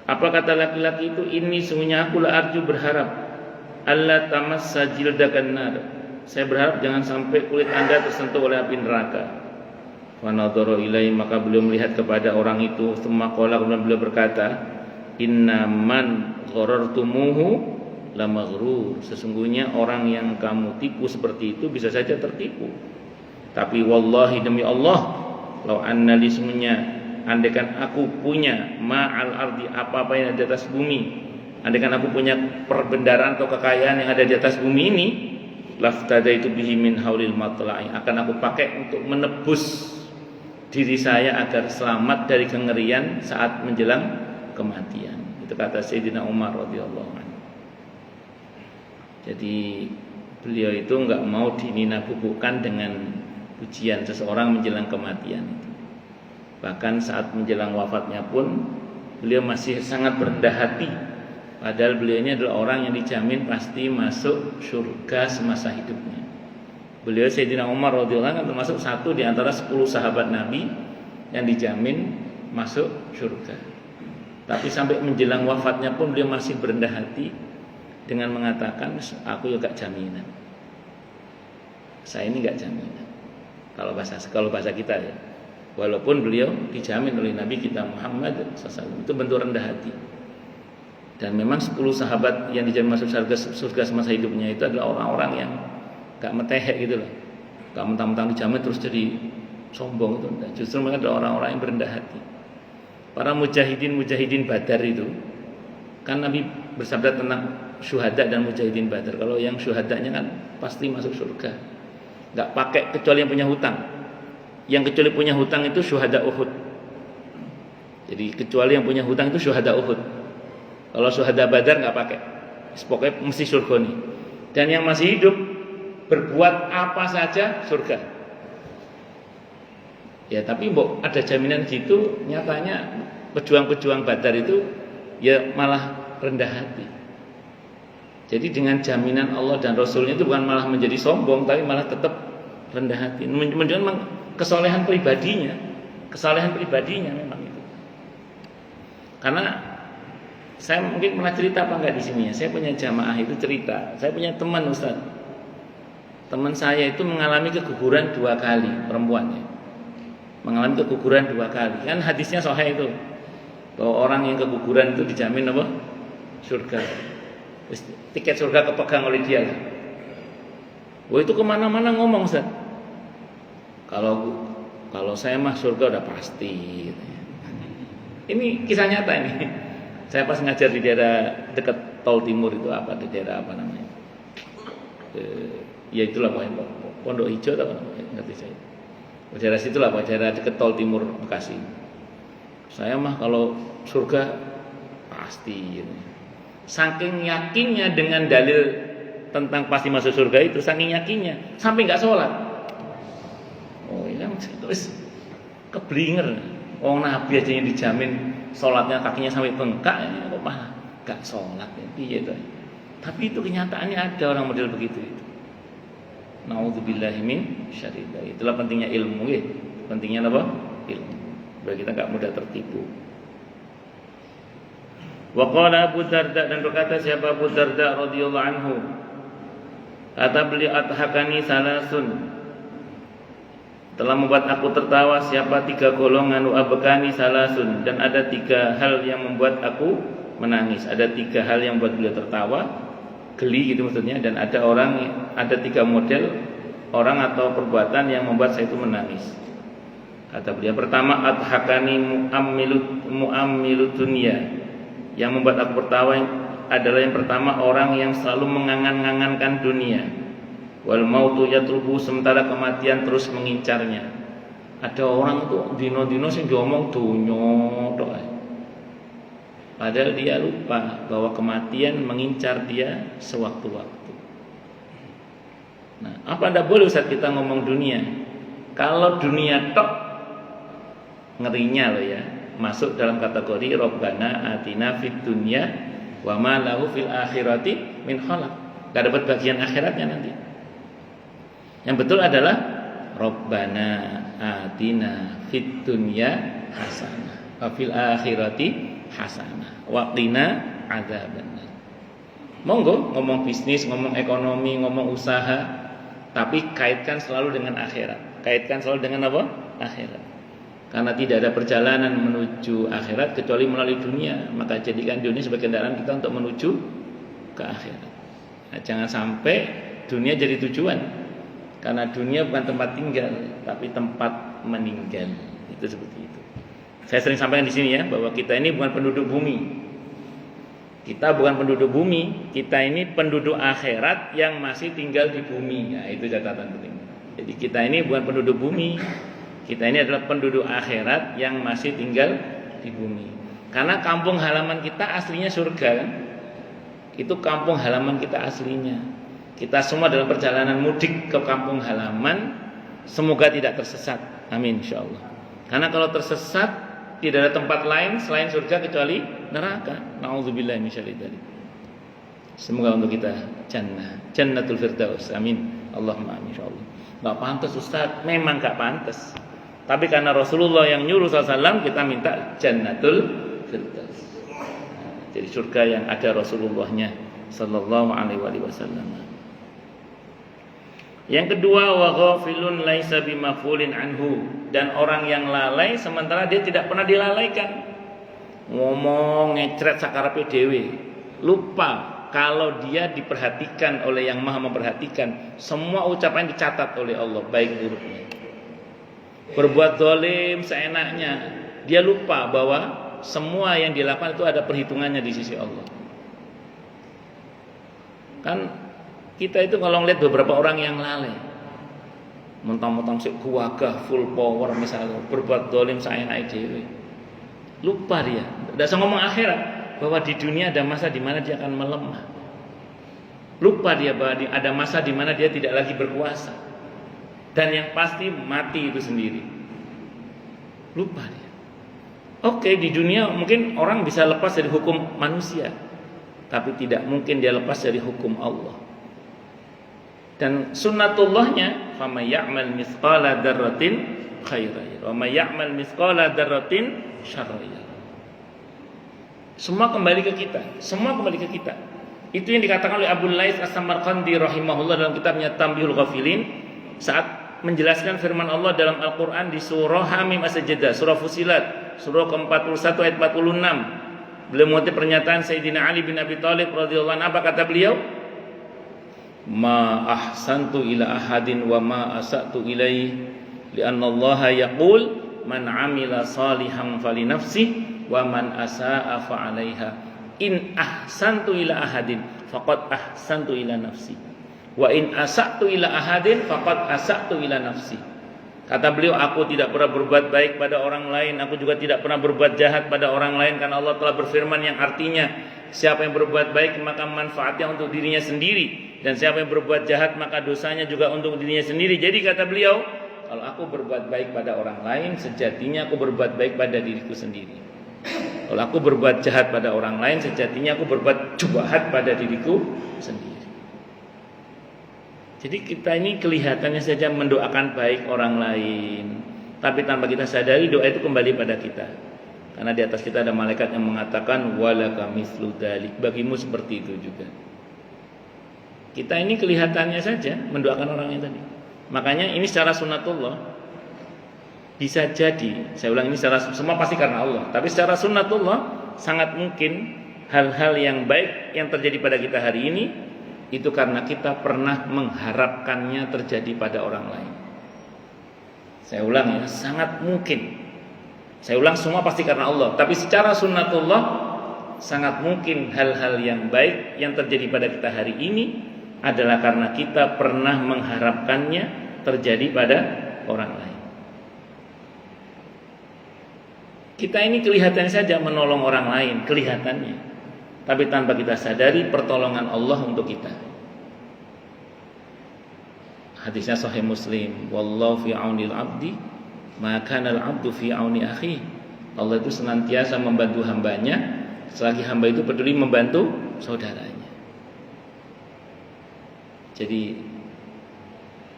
Apa kata laki-laki itu? Ini sungguhnya aku la arju, berharap Allah tamassa jildakan nar. Saya berharap jangan sampai kulit Anda tersentuh oleh api neraka. Fa nadhara ilaihi, maka beliau melihat kepada orang itu. Tsumma qala, kemudian beliau berkata, inna man gharartumuhu la maghrur. Sesungguhnya orang yang kamu tipu seperti itu bisa saja tertipu. Tapi wallahi, demi Allah, lau anna li, sungguhnya andaikan aku punya ma'al ardi, apa-apa yang ada di atas bumi, andaikan aku punya perbendaharaan atau kekayaan yang ada di atas bumi ini, laftadaitu bihi min haulil matla'i, akan aku pakai untuk menebus diri saya agar selamat dari kengerian saat menjelang kematian. Itu kata Sayyidina Umar radhiyallahu anhu. Jadi beliau itu enggak mau dininabubukan dengan pujian seseorang menjelang kematian itu. Bahkan saat menjelang wafatnya pun beliau masih sangat berendah hati. Padahal beliau ini adalah orang yang dijamin pasti masuk surga semasa hidupnya. Beliau Sayyidina Umar radhiyallahu anhu termasuk satu di antara 10 sahabat Nabi yang dijamin masuk surga. Tapi sampai menjelang wafatnya pun beliau masih berendah hati dengan mengatakan, aku juga jaminan. Saya ini enggak jaminan. Kalau bahasa kita ya. Walaupun beliau dijamin oleh Nabi kita Muhammad SAW, itu bentuk rendah hati. Dan memang 10 sahabat yang dijamin masuk surga semasa hidupnya itu adalah orang-orang yang gak metehek gitu loh. Gak mentang-mentang dijamin terus jadi sombong itu enggak. Justru mereka adalah orang-orang yang berendah hati. Para mujahidin Badar itu kan Nabi bersabda tentang syuhada dan mujahidin Badar. Kalau yang syuhadanya kan pasti masuk surga. Gak pakai kecuali yang punya hutang. Yang kecuali punya hutang itu syuhada Uhud. Jadi kecuali yang punya hutang itu syuhada Uhud. Kalau syuhada Badar gak pakai. Pokoknya mesti surga nih. Dan yang masih hidup berbuat apa saja surga. Ya tapi ada jaminan gitu. Nyatanya pejuang-pejuang Badar itu ya malah rendah hati. Jadi dengan jaminan Allah dan Rasulnya itu bukan malah menjadi sombong, tapi malah tetap rendah hati. Menunjukkan kesalehan pribadinya memang itu. Karena saya mungkin pernah cerita apa enggak di sini ya. Saya punya jamaah itu cerita. Saya punya teman Ustaz. Teman saya itu mengalami keguguran 2 kali, perempuannya. Mengalami keguguran 2 kali. Kan hadisnya sahih itu. Bahwa orang yang keguguran itu dijamin apa? Surga. tiket surga kepegang oleh dia lah. Wah itu kemana-mana ngomong Ustaz. Kalau saya mah surga udah pasti. Ini kisah nyata ini. Saya pas ngajar di daerah dekat Tol Timur itu apa di daerah apa namanya? Ya itulah pokoknya Pondok Hijau atau apa namanya? Ngerti saya. Daerah situlah Pak, daerah dekat Tol Timur Bekasi. Saya mah kalau surga pasti. Gitu. Saking yakinnya dengan dalil tentang pasti masuk surga itu, saking yakinnya sampai nggak sholat. Oh ini kan terus keblinger. Nabi aja yang dijamin sholatnya kakinya sampai bengkak, kok malah nggak sholat ya? Gitu. Tapi itu kenyataannya ada orang model begitu itu. Nauzubillahi min syarri dzalik. Itulah pentingnya ilmu ya. Pentingnya apa? Ilmu. Biar kita enggak mudah tertipu. Wa qala Abu Darda, dan berkata siapa Abu Darda radhiyallahu anhu, kata beliau, adhakani salasun, telah membuat aku tertawa siapa 3 golongan, wa abkani salasun, dan ada 3 hal yang membuat aku menangis. Ada 3 hal yang membuat beliau tertawa, geli gitu maksudnya, dan ada 3 model orang atau perbuatan yang membuat saya itu menangis. Kata beliau, pertama adhakani mu'ammilu dunya, yang membuat aku tertawa adalah yang pertama orang yang selalu mengangan-angankan dunia. Wal mautu yatlubu, sementara kematian terus mengincarnya. Ada orang tuh dino-dino sing diomong dunya tok. Padahal dia lupa bahwa kematian mengincar dia sewaktu-waktu. Nah, apa ndak boleh Ustaz kita ngomong dunia? Kalau dunia tok, ngerinya loh ya, masuk dalam kategori Rabbana atina fid dunya wa ma lahu fil akhirati min khalaq. Enggak dapat bagian akhiratnya nanti. Yang betul adalah Rabbana atina fid dunya hasanah wa fil akhirati hasanah wa qina adzabannar. Monggo ngomong bisnis, ngomong ekonomi, ngomong usaha, tapi kaitkan selalu dengan akhirat. Kaitkan selalu dengan apa? Akhirat. Karena tidak ada perjalanan menuju akhirat kecuali melalui dunia. Maka jadikan dunia sebagai kendaraan kita untuk menuju ke akhirat. Nah, jangan sampai dunia jadi tujuan. Karena dunia bukan tempat tinggal, tapi tempat meninggal. Itu seperti itu. Saya sering sampaikan di sini ya, bahwa kita ini bukan penduduk bumi. Kita bukan penduduk bumi, kita ini penduduk akhirat yang masih tinggal di bumi. Nah, itu catatan penting. Jadi kita ini bukan penduduk bumi. Kita ini adalah penduduk akhirat yang masih tinggal di bumi. Karena kampung halaman kita aslinya surga kan? Itu kampung halaman kita aslinya. Kita semua dalam perjalanan mudik ke kampung halaman, semoga tidak tersesat. Amin insyaallah. Karena kalau tersesat tidak ada tempat lain selain surga kecuali neraka. Nauzubillahi minasyaitonir rajim. Semoga untuk kita Jannatul Firdaus. Amin. Allahumma amin insyaallah. Enggak pantas Ustaz, memang enggak pantas. Tapi karena Rasulullah yang nyuruh SAW, kita minta Jannatul Firdaus. Jadi surga yang ada Rasulullahnya sallallahu alaihi wasallam. Yang kedua, wa ghafilun laisa bimafulin anhu, dan orang yang lalai sementara dia tidak pernah dilalaikan. Ngomong ngecret sakarepe dhewe, lupa kalau dia diperhatikan oleh yang Maha memperhatikan. Semua ucapan dicatat oleh Allah, baik buruknya. Berbuat zalim seenaknya, dia lupa bahwa semua yang dilakukan itu ada perhitungannya di sisi Allah. Kan kita itu kalau ngeliat beberapa orang yang lalai, mentang-mentang sik kuwagah full power misalnya, berbuat zalim seenaknya dhewe. Lupa dia, tidak usah ngomong akhirat, bahwa di dunia ada masa di mana dia akan melemah. Lupa dia bahwa ada masa di mana dia tidak lagi berkuasa. Dan yang pasti mati itu sendiri. Lupa dia. Oke, di dunia mungkin orang bisa lepas dari hukum manusia, tapi tidak mungkin dia lepas dari hukum Allah. Dan sunnatullahnya, "Faman ya'mal mithqala dzarratin khairan wa may ya'mal mithqala dzarratin syarran." Semua kembali ke kita. Semua kembali ke kita. Itu yang dikatakan oleh Abu Lais As-Samarqandi rahimahullah dalam kitabnya Tanbihul Ghafilin saat menjelaskan firman Allah dalam Al-Quran di surah Hamim As-Sajdah, surah Fusilat, surah ke-41 ayat 46. Beliau mengutip pernyataan Sayyidina Ali bin Abi Thalib radhiyallahu anhu. Apa kata beliau? Ma ahsantu ila ahadin wa ma asa'tu ilaihi li'anna Allah yaqul man 'amila salihan fali nafsihi wa man asa'a fa 'alaiha. In ahsantu ila ahadin faqad ahsantu ila nafsi wa in asa'tu ila ahadin faqad asa'tu ila nafsi. Kata beliau, aku tidak pernah berbuat baik pada orang lain, aku juga tidak pernah berbuat jahat pada orang lain, karena Allah telah berfirman yang artinya, siapa yang berbuat baik maka manfaatnya untuk dirinya sendiri, dan siapa yang berbuat jahat maka dosanya juga untuk dirinya sendiri. Jadi kata beliau, kalau aku berbuat baik pada orang lain, sejatinya aku berbuat baik pada diriku sendiri. Kalau aku berbuat jahat pada orang lain, sejatinya aku berbuat jahat pada diriku sendiri. Jadi kita ini kelihatannya saja mendoakan baik orang lain, tapi tanpa kita sadari doa itu kembali pada kita. Karena di atas kita ada malaikat yang mengatakan walaka mislu dzalik, bagimu seperti itu juga. Kita ini kelihatannya saja mendoakan orang yang tadi. Makanya ini secara sunnatullah bisa jadi, saya ulang, ini secara semua pasti karena Allah, tapi secara sunnatullah sangat mungkin hal-hal yang baik yang terjadi pada kita hari ini itu karena kita pernah mengharapkannya terjadi pada orang lain. Saya ulang ya, sangat mungkin. Saya ulang, semua pasti karena Allah, tapi secara sunnatullah sangat mungkin hal-hal yang baik yang terjadi pada kita hari ini adalah karena kita pernah mengharapkannya terjadi pada orang lain. Kita ini kelihatannya saja menolong orang lain, kelihatannya, tapi tanpa kita sadari pertolongan Allah untuk kita. Hadisnya Sahih Muslim, wallahu fi aunil abdi ma kana al abdu fi auni akhi. Allah itu senantiasa membantu hambanya selagi hamba itu peduli membantu saudaranya. Jadi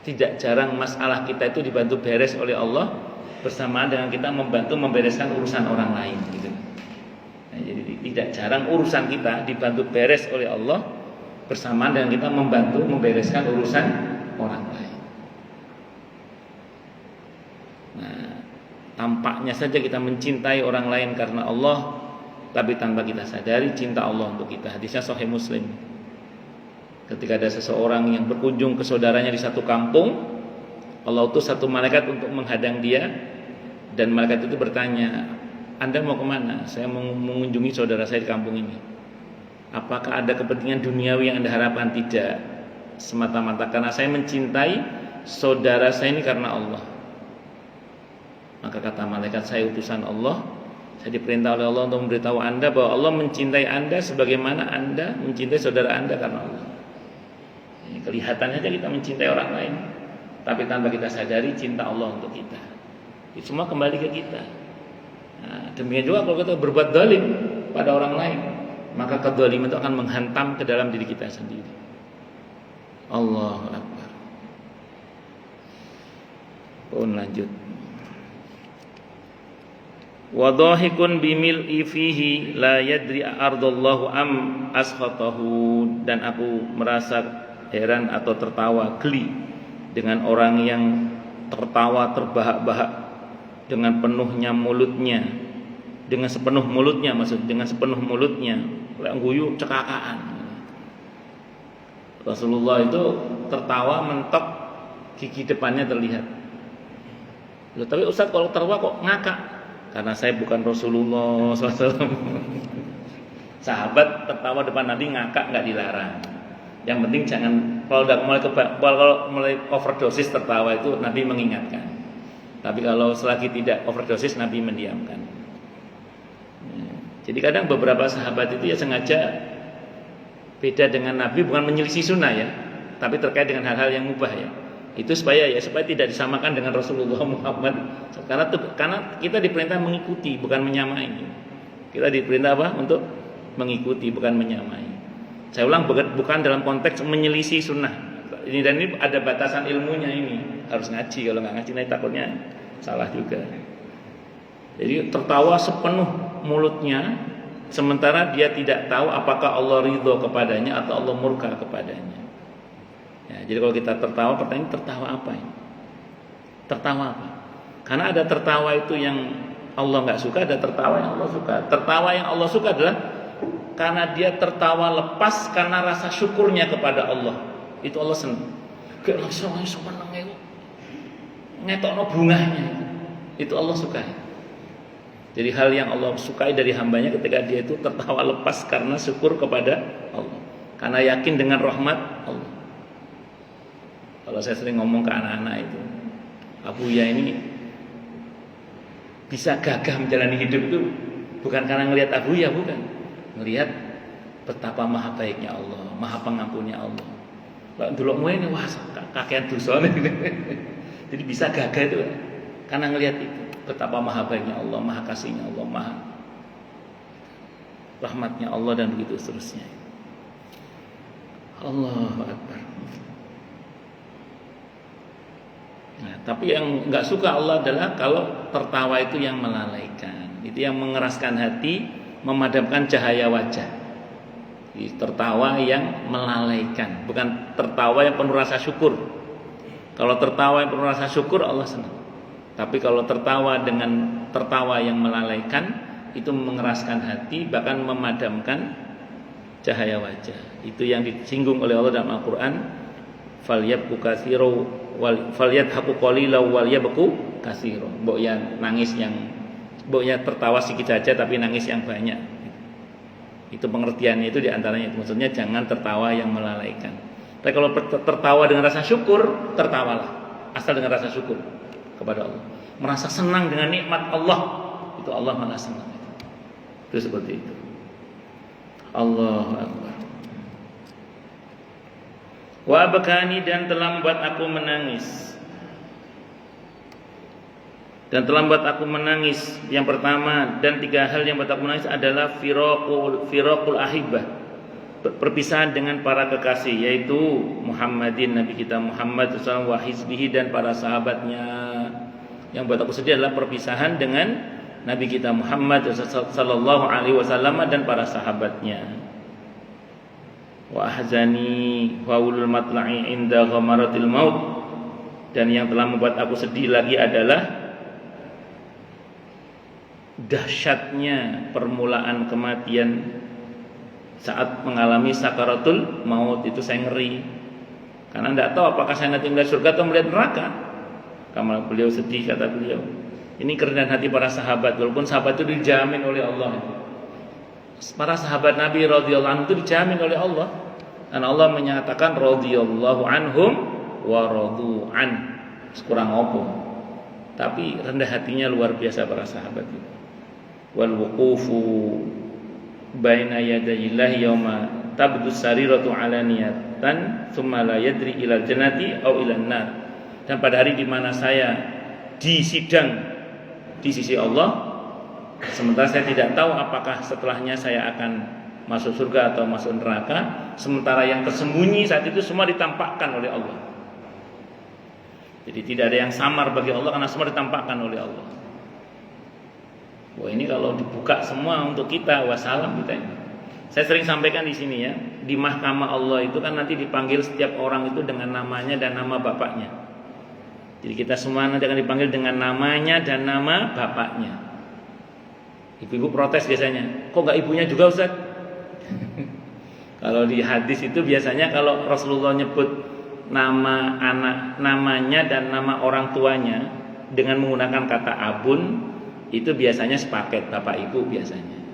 tidak jarang masalah kita itu dibantu beres oleh Allah bersamaan dengan kita membantu membereskan urusan orang lain gitu. Nah, jadi tidak jarang urusan kita dibantu beres oleh Allah bersamaan dengan kita membantu membereskan urusan orang lain. Nah, tampaknya saja kita mencintai orang lain karena Allah, tapi tanpa kita sadari cinta Allah untuk kita. Hadisnya Sahih Muslim. Ketika ada seseorang yang berkunjung ke saudaranya di satu kampung, Allah utus satu malaikat untuk menghadang dia, dan malaikat itu bertanya, Anda mau kemana? Saya mau mengunjungi saudara saya di kampung ini. Apakah ada kepentingan duniawi yang Anda harapkan? Tidak, semata-mata karena saya mencintai saudara saya ini karena Allah. Maka kata malaikat, saya utusan Allah, saya diperintah oleh Allah untuk memberitahu Anda bahwa Allah mencintai Anda sebagaimana Anda mencintai saudara Anda karena Allah. Ini kelihatannya saja kita mencintai orang lain, tapi tanpa kita sadari cinta Allah untuk kita. Itu semua kembali ke kita. Nah, demikian juga kalau kita berbuat zalim pada orang lain, maka kezaliman itu akan menghantam ke dalam diri kita sendiri. Allahu Akbar. Pun lanjut. Wadhahikun bimil'i fihi la yadri ardallahu am askhatahu, dan aku merasa heran atau tertawa geli dengan orang yang tertawa terbahak-bahak dengan penuhnya mulutnya, dengan sepenuh mulutnya, dengan sepenuh mulutnya, guyu cekakaan. Rasulullah itu tertawa mentok gigi depannya terlihat. Loh, tapi Ustaz kalau tertawa kok ngakak? Karena saya bukan Rasulullah SAW. Sahabat tertawa depan Nabi ngakak nggak dilarang. Yang penting jangan, kalau mulai overdosis tertawa itu Nabi mengingatkan. Tapi kalau selagi tidak overdosis Nabi mendiamkan. Jadi kadang beberapa sahabat itu ya sengaja beda dengan Nabi, bukan menyelisih sunnah ya, tapi terkait dengan hal-hal yang mubah ya. Itu supaya tidak disamakan dengan Rasulullah Muhammad. Karena kita diperintah mengikuti, bukan menyamai. Kita diperintah apa? Untuk mengikuti, bukan menyamai. Saya ulang, bukan dalam konteks menyelisih sunnah. Ini dan ini ada batasan ilmunya ini. Harus ngaji, kalau nggak ngaji nanti takutnya salah juga. Jadi tertawa sepenuh mulutnya, sementara dia tidak tahu apakah Allah ridho kepadanya atau Allah murka kepadanya. Ya, jadi kalau kita tertawa, pertanyaan tertawa apa ini? Tertawa apa? Karena ada tertawa itu yang Allah nggak suka, ada tertawa yang Allah suka. Tertawa yang Allah suka adalah karena dia tertawa lepas karena rasa syukurnya kepada Allah. Itu Allah senang. Gak langsung seneng itu. Ngetokno bunganya itu Allah sukai. Jadi hal yang Allah sukai dari hambanya ketika dia itu tertawa lepas karena syukur kepada Allah, karena yakin dengan rahmat Allah. Kalau saya sering ngomong ke anak-anak itu, Abuya ini bisa gagah menjalani hidup itu bukan karena ngelihat Abuya, bukan, ngelihat betapa maha baiknya Allah, maha pengampunnya Allah. Kalau dulu ini wah kakean dosa nih. Jadi bisa gagah itu karena ngelihat itu betapa maha baiknya Allah, maha kasihnya Allah, maha rahmatnya Allah, dan begitu seterusnya. Allahu Akbar. Nah, tapi yang nggak suka Allah adalah kalau tertawa itu yang melalaikan, itu yang mengeraskan hati, memadamkan cahaya wajah. Tertawa yang melalaikan, bukan tertawa yang penuh rasa syukur. Kalau tertawa yang penuh rasa syukur Allah senang. Tapi kalau tertawa dengan tertawa yang melalaikan, itu mengeraskan hati, bahkan memadamkan cahaya wajah. Itu yang disinggung oleh Allah dalam Al-Quran. Falyabku katsiro falyadhaku qalilan walyabku katsiro. Mbok ya nangis yang, mbok ya tertawa sedikit saja tapi nangis yang banyak. Itu pengertiannya, itu diantaranya itu. Maksudnya jangan tertawa yang melalaikan. Tapi kalau tertawa dengan rasa syukur, tertawalah asal dengan rasa syukur kepada Allah, merasa senang dengan nikmat Allah, itu Allah malah senang. Itu seperti itu. Allahu Akbar. Wa abkani, dan telah membuat aku menangis. Dan telah membuat aku menangis. Yang pertama, dan 3 hal yang membuat aku menangis adalah firaqul ahibah, perpisahan dengan para kekasih, yaitu Muhammadin, Nabi kita Muhammad SAW, wa hizbihi, dan para sahabatnya. Yang buat aku sedih adalah perpisahan dengan Nabi kita Muhammad sallallahu alaihi wasallam dan para sahabatnya. Wa ahzani faulul matla'i inda ghamaratil maut, dan yang telah membuat aku sedih lagi adalah dahsyatnya permulaan kematian saat mengalami sakaratul maut. Itu saya ngeri, karena tidak tahu apakah saya nanti melihat surga atau melihat neraka. Kamar beliau sedih, kata beliau, ini kerendahan hati para sahabat, walaupun sahabat itu dijamin oleh Allah. Para sahabat Nabi radhiyallahu anhu itu dijamin oleh Allah, dan Allah menyatakan radhiyallahu anhum wa radu an. Kurang apa, tapi rendah hatinya luar biasa para sahabat itu. Wal wuqufu baina yadayillahi yauma tabdu sariratu alaniyatan thumma la yadri ilal jannati aw ilan nar. Dan pada hari di mana saya disidang di sisi Allah, sementara saya tidak tahu apakah setelahnya saya akan masuk surga atau masuk neraka, sementara yang tersembunyi saat itu semua ditampakkan oleh Allah. Jadi tidak ada yang samar bagi Allah, karena semua ditampakkan oleh Allah. Wah, ini kalau dibuka semua untuk kita, wassalam kita ini. Saya sering sampaikan di sini ya, di mahkamah Allah itu kan nanti dipanggil setiap orang itu dengan namanya dan nama bapaknya. Jadi kita semua nanti akan dipanggil dengan namanya dan nama bapaknya. Ibu-ibu protes biasanya, kok nggak ibunya juga Ustaz? Kalau di hadis itu biasanya kalau Rasulullah nyebut nama anak, namanya dan nama orang tuanya dengan menggunakan kata abun, itu biasanya sepaket bapak ibu biasanya.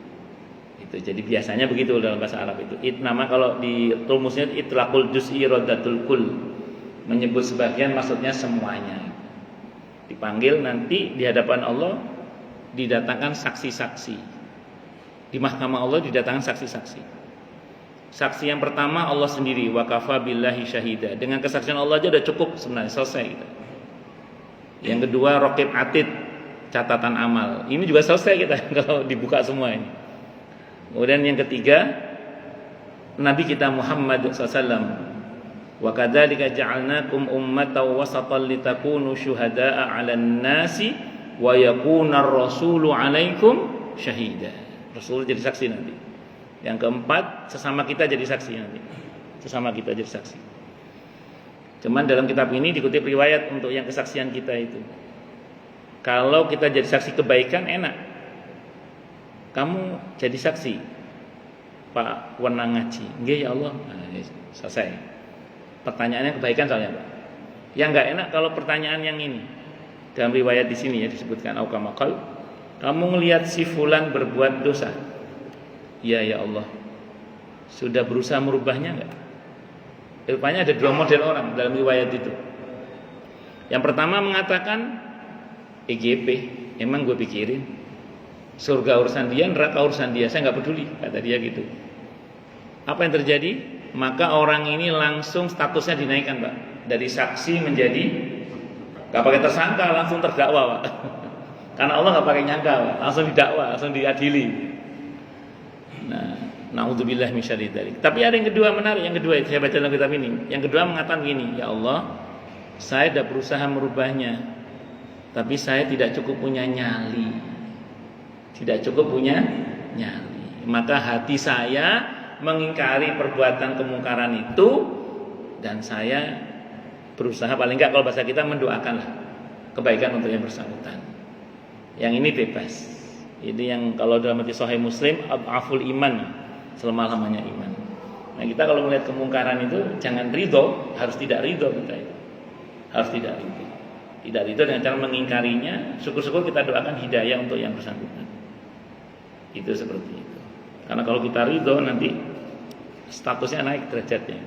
Itu jadi biasanya begitu dalam bahasa Arab itu. Nama kalau di rumusnya itlaqul juz'i raddatul kull, menyebut sebagian maksudnya semuanya. Dipanggil nanti di hadapan Allah, didatangkan saksi-saksi. Di mahkamah Allah didatangkan saksi-saksi. Saksi yang pertama Allah sendiri, wa kafa billahi syahida. Dengan kesaksian Allah aja udah cukup sebenarnya, selesai gitu. Yang kedua raqib atid, catatan amal. Ini juga selesai kita kalau dibuka semua ini. Kemudian yang ketiga Nabi kita Muhammad SAW. Wa kadzalika ja'alnakum ummatan wasatan litakunu syuhada'a 'alan nasi wa yakuna ar-rasulu 'alaikum syahida. Rasul jadi saksi nanti. Yang keempat, sesama kita jadi saksi nanti. Sesama kita jadi saksi. Cuman dalam kitab ini dikutip riwayat untuk yang kesaksian kita itu. Kalau kita jadi saksi kebaikan enak. Kamu jadi saksi, Pak Wenang ngaji. Nggih ya Allah. Nah, selesai. Pertanyaannya kebaikan soalnya, Pak. Yang enggak enak kalau pertanyaan yang ini. Dalam riwayat di sini ya disebutkan aukamakal, kamu ngelihat si fulan berbuat dosa. Ya Allah. Sudah berusaha merubahnya enggak? Rupanya ada dua model orang dalam riwayat itu. Yang pertama mengatakan EGP, emang gue pikirin surga urusan dia, neraka urusan dia, saya nggak peduli, kata dia gitu. Apa yang terjadi? Maka orang ini langsung statusnya dinaikkan, Pak, dari saksi menjadi nggak pakai tersangka, langsung terdakwa, Pak. Karena Allah nggak pakai nyangka, Pak, langsung didakwa, langsung diadili. Nah, naudzubillah min syarri dzalik. Tapi ada yang kedua menarik, yang kedua saya baca dalam kitab ini. Yang kedua mengatakan begini, ya Allah, saya sudah berusaha merubahnya, tapi saya tidak cukup punya nyali. Tidak cukup punya nyali. Maka hati saya mengingkari perbuatan kemungkaran itu, dan saya berusaha paling enggak kalau bahasa kita mendoakanlah kebaikan untuk yang bersangkutan. Yang ini bebas. Ini yang kalau dalam hadis Sahih Muslim, aful iman, selama-lamanya iman. Nah, kita kalau melihat kemungkaran itu jangan ridho, harus tidak ridho kita itu. Harus tidak ridho. Tidak ridho dengan cara mengingkarinya, syukur-syukur kita doakan hidayah untuk yang bersangkutan. Itu seperti itu. Karena kalau kita ridho nanti statusnya naik derajatnya.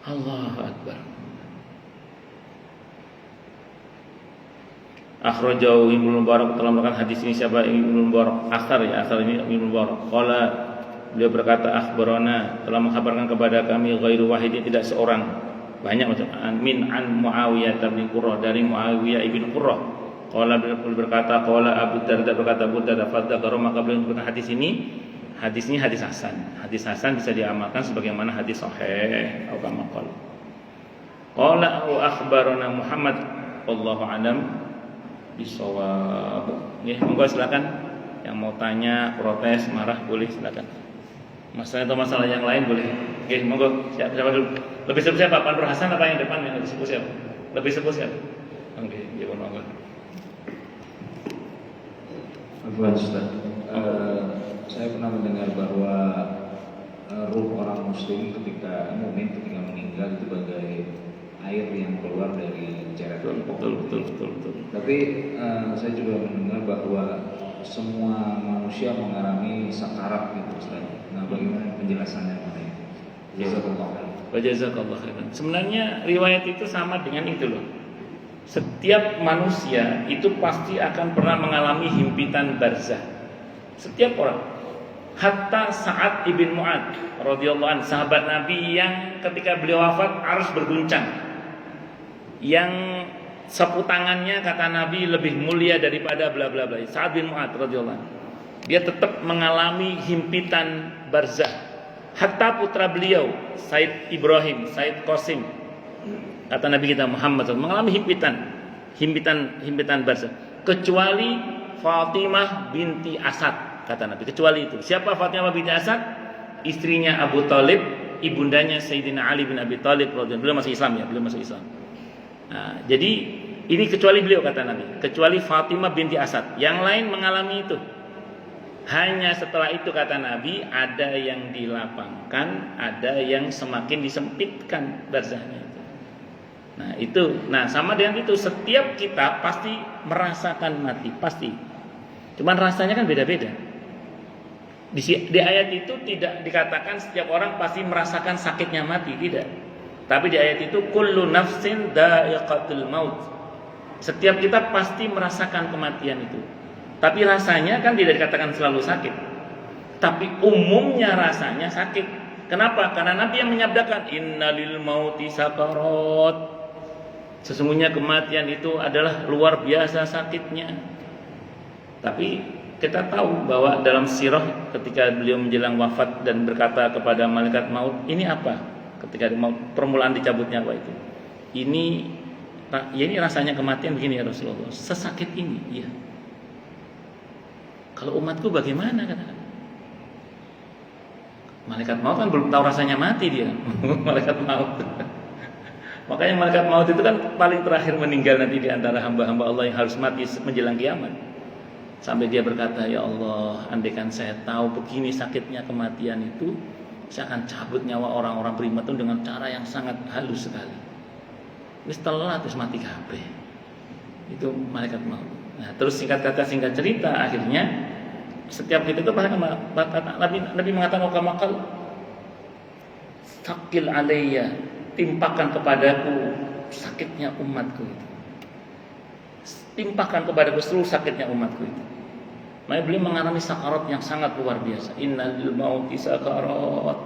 Allahu Akbar. Akhrajahu Ibnu Mubarak, telah melakukan hadis ini siapa? Ibnu Mubarak. Asar ini Ibnu Mubarak. Qala, beliau berkata, akhbarana, telah menghabarkan kepada kami ghairu wahidin, tidak seorang, banyak macam min an Muawiyah bin Qurrah, dari Muawiyah ibn Qurrah. Qala, beliau berkata, qala Abu Darda, berkata Abu Darda, fadzakara, maka beliau menyebutkan hadis ini hadis hasan. Hadis hasan bisa diamalkan sebagaimana hadis sahih atau kama qala. Qala akhbarana Muhammad, wallahu alam bisawab. Nggih, monggo silakan yang mau tanya, protes, marah boleh silakan. Masalah atau masalah yang lain boleh. Nggih, monggo. Siapa dulu? Lebih sepuh siapa? Pak Nur Hasan apa yang depan yang lebih sepuh siapa? Lebih sepuh siapa? Oke, ya monggo. Afwan Ustaz. Saya pernah mendengar bahwa ruh orang muslim ketika meninggal itu bagai air yang keluar dari ceret. Betul. Tapi saya juga mendengar bahwa semua manusia mengalami sakarat gitu Ustaz. Nah, bagaimana penjelasannya mengenai Jazakallah khairan. Sebenarnya riwayat itu sama dengan itu loh. Setiap manusia itu pasti akan pernah mengalami himpitan barzah. Setiap orang. Hatta Sa'ad ibn Mu'ad radhiyallahu anhu, sahabat Nabi yang ketika beliau wafat arsy berguncang. Yang sapu tangannya kata Nabi lebih mulia daripada bla bla bla. Sa'ad bin Mu'ad radhiyallahu anhu. Dia tetap mengalami himpitan barzah. Hatta putra beliau Said Ibrahim, Said Qasim, kata Nabi kita Muhammad SAW, mengalami himpitan barzah. Kecuali Fatimah binti Asad, kata Nabi. Kecuali itu. Siapa Fatimah binti Asad? Istrinya Abu Thalib, ibundanya Sayyidina Ali bin Abi Thalib radhiyallahu anhu. Beliau masuk Islam ya, beliau masuk Islam. Nah, jadi ini kecuali beliau, kata Nabi. Kecuali Fatimah binti Asad. Yang lain mengalami itu. Hanya setelah itu, kata Nabi, ada yang dilapangkan, ada yang semakin disempitkan barzahnya itu. Nah itu, sama dengan itu, setiap kita pasti merasakan mati, pasti. Cuman rasanya kan beda-beda. Di ayat itu tidak dikatakan setiap orang pasti merasakan sakitnya mati, tidak. Tapi di ayat itu kullu nafsin dha'iqatul maut. Setiap kita pasti merasakan kematian itu. Tapi rasanya kan tidak dikatakan selalu sakit. Tapi umumnya rasanya sakit. Kenapa? Karena Nabi yang menyabdakan innalil mauti sakarat. Sesungguhnya kematian itu adalah luar biasa sakitnya. Tapi kita tahu bahwa dalam sirah ketika beliau menjelang wafat dan berkata kepada malaikat maut, ini apa? Ketika maut, permulaan dicabut nyawa itu. Ini rasanya kematian begini ya Rasulullah. Sesakit ini, iya. Kalau umatku bagaimana, katakan? Malaikat maut kan belum tahu rasanya mati dia. Malaikat maut. Makanya malaikat maut itu kan paling terakhir meninggal nanti di antara hamba-hamba Allah yang harus mati menjelang kiamat. Sampai dia berkata, ya Allah, andaikan saya tahu begini sakitnya kematian itu, saya akan cabut nyawa orang-orang beriman itu dengan cara yang sangat halus sekali. Ini setelah terus mati kabeh. Itu malaikat maut. Nah, terus singkat kata singkat cerita, akhirnya setiap itu Nabi mengatakan kamakal sakil alayya, timpakan kepadaku sakitnya umatku itu. Timpakan kepadaku seluruh sakitnya umatku itu. Maka beliau mengalami sakarat yang sangat luar biasa. Innal mauti sakarat.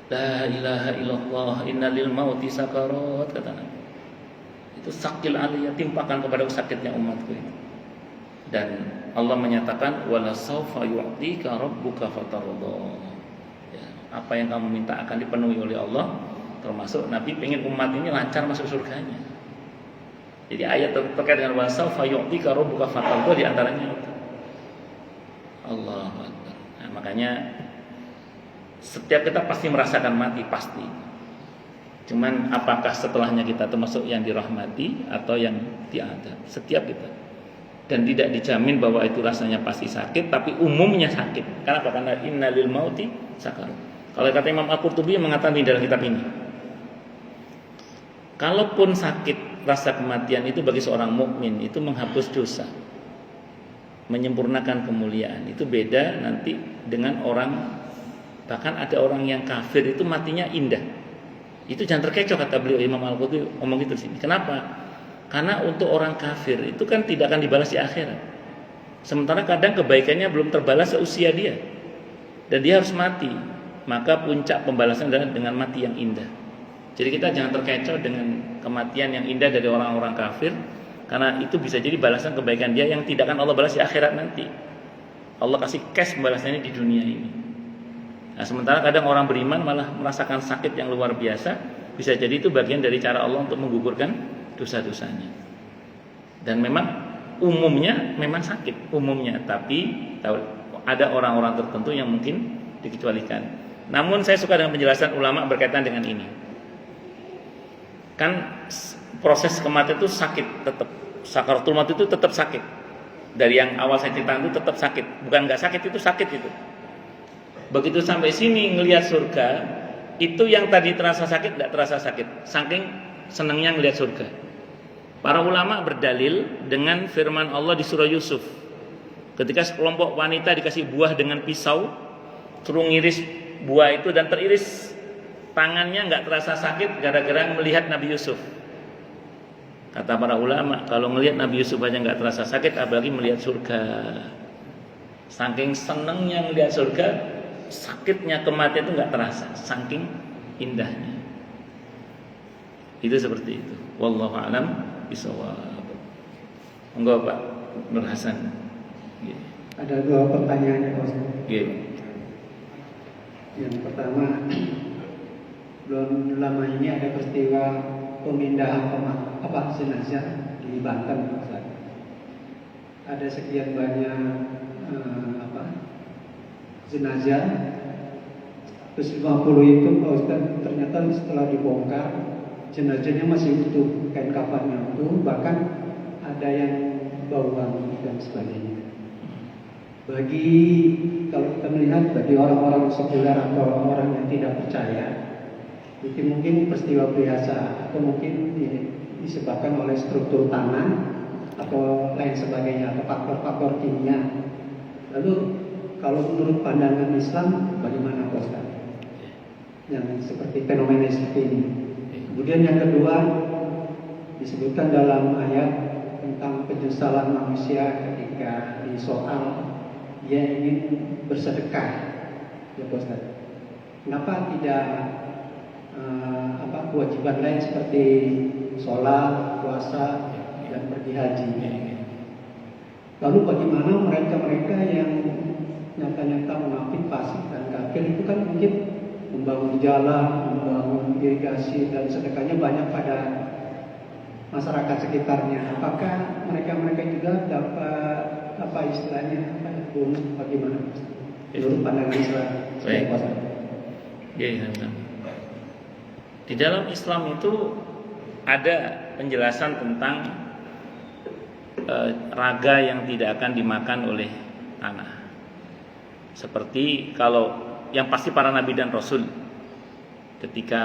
La ilaha illallah, innal mauti sakarat, kata Nabi. Itu sakil aliyah, timpakan kepada sakitnya umatku itu. Dan Allah menyatakan wala saufa yu'tika rabbuka fatarda. Ya, apa yang kamu minta akan dipenuhi oleh Allah, termasuk Nabi pengen umat ini lancar masuk surganya. Jadi ayat terkait dengan wala saufa yu'tika rabbuka fatarda di antaranya itu. Allahu Akbar. Nah, makanya setiap kita pasti merasakan mati, pasti. Cuman apakah setelahnya kita termasuk yang dirahmati atau yang diadab? Setiap kita. Dan tidak dijamin bahwa itu rasanya pasti sakit, tapi umumnya sakit. Kenapa? Karena innalil mauti sakarat. Kalau kata Imam Al-Qurtubi yang mengatakan di dalam kitab ini, kalaupun sakit rasa kematian itu bagi seorang mukmin itu menghapus dosa, menyempurnakan kemuliaan. Itu beda nanti dengan orang, bahkan ada orang yang kafir itu matinya indah. Itu jangan terkecoh, kata beliau Imam Al-Qurtubi ngomong gitu sini. Kenapa? Karena untuk orang kafir itu kan tidak akan dibalas di akhirat. Sementara kadang kebaikannya belum terbalas seusia dia, dan dia harus mati. Maka puncak pembalasan adalah dengan mati yang indah. Jadi kita jangan terkecoh dengan kematian yang indah dari orang-orang kafir, karena itu bisa jadi balasan kebaikan dia yang tidak akan Allah balas di akhirat nanti. Allah kasih cash pembalasannya di dunia ini. Nah, sementara kadang orang beriman malah merasakan sakit yang luar biasa. Bisa jadi itu bagian dari cara Allah untuk menggugurkan dosa-dosanya. Dan memang umumnya memang sakit umumnya, tapi ada orang-orang tertentu yang mungkin dikecualikan. Namun saya suka dengan penjelasan ulama berkaitan dengan ini. Kan proses kematian itu sakit tetap. Sakaratul maut itu tetap sakit. Dari yang awal saya ceritakan itu tetap sakit. Bukan enggak sakit, itu sakit itu. Begitu sampai sini ngelihat surga, itu yang tadi terasa sakit tidak terasa sakit. Saking senangnya ngelihat surga. Para ulama berdalil dengan firman Allah di surah Yusuf. Ketika sekelompok wanita dikasih buah dengan pisau, suruh ngiris buah itu dan teriris tangannya nggak terasa sakit gara-gara melihat Nabi Yusuf. Kata para ulama, kalau melihat Nabi Yusuf aja nggak terasa sakit, apalagi melihat surga. Saking senangnya melihat surga, sakitnya kematian itu nggak terasa, saking indahnya. Itu seperti itu. Wallahu a'lam bishawab. Enggak Pak Nur Hasan. Ada dua pertanyaan ya Pak. Yang pertama, belum lama ini ada peristiwa pemindahan jenazah di Banten, Ustaz. Ada sekian banyak jenazah 150 itu Pak Ustaz, ternyata setelah dibongkar jenazahnya masih utuh, kain kafannya utuh, bahkan ada yang bau wangi dan sebagainya. Kalau kita melihat bagi orang-orang sekuler atau orang yang tidak percaya, itu mungkin peristiwa biasa atau mungkin disebabkan oleh struktur tanah atau lain sebagainya atau faktor-faktor kimia. Lalu kalau menurut pandangan Islam bagaimana Pak Ustaz? Yang seperti fenomena seperti ini. Kemudian yang kedua disebutkan dalam ayat tentang penyesalan manusia ketika disoal dia ingin bersedekah, ya Pak Ustaz. Kenapa tidak kewajiban lain seperti sholat, puasa, dan pergi haji? Lalu bagaimana mereka-mereka yang nyata-nyata munafik, fasik dan kafir itu kan mungkin membangun jalan, membangun irigasi dan sedekahnya banyak pada masyarakat sekitarnya. Apakah mereka-mereka juga dapat istilahnya bonus bagaimana menurut pandangan Islam? Baik. Di dalam Islam itu ada penjelasan tentang raga yang tidak akan dimakan oleh tanah. Seperti kalau yang pasti para nabi dan rasul, ketika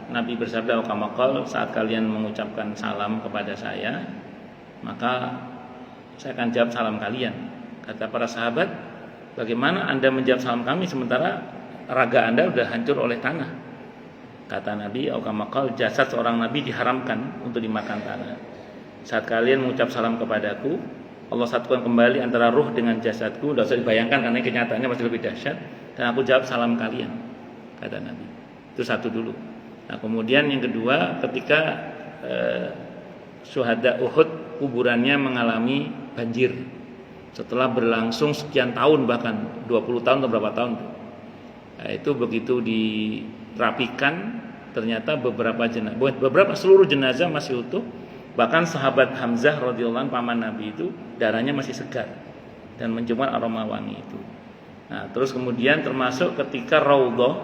Nabi bersabda "Qamakal", saat kalian mengucapkan salam kepada saya, maka saya akan jawab salam kalian. Kata para sahabat, bagaimana Anda menjawab salam kami sementara raga Anda sudah hancur oleh tanah? Kata Nabi "Qamakal", jasad seorang nabi diharamkan untuk dimakan tanah. Saat kalian mengucap salam kepadaku, Allah satukan kembali antara ruh dengan jasadku. Tidak usah dibayangkan karena kenyataannya masih lebih dahsyat. Dan aku jawab salam kalian, kata Nabi. Itu satu dulu. Nah, kemudian yang kedua, ketika syuhada Uhud, kuburannya mengalami banjir. Setelah berlangsung sekian tahun, bahkan 20 tahun atau berapa tahun. Nah, itu begitu dirapikan, ternyata seluruh jenazah masih utuh. Bahkan sahabat Hamzah radhiyallahu anhu, paman Nabi itu, darahnya masih segar dan mencium aroma wangi itu. Nah, terus kemudian termasuk ketika Raudhah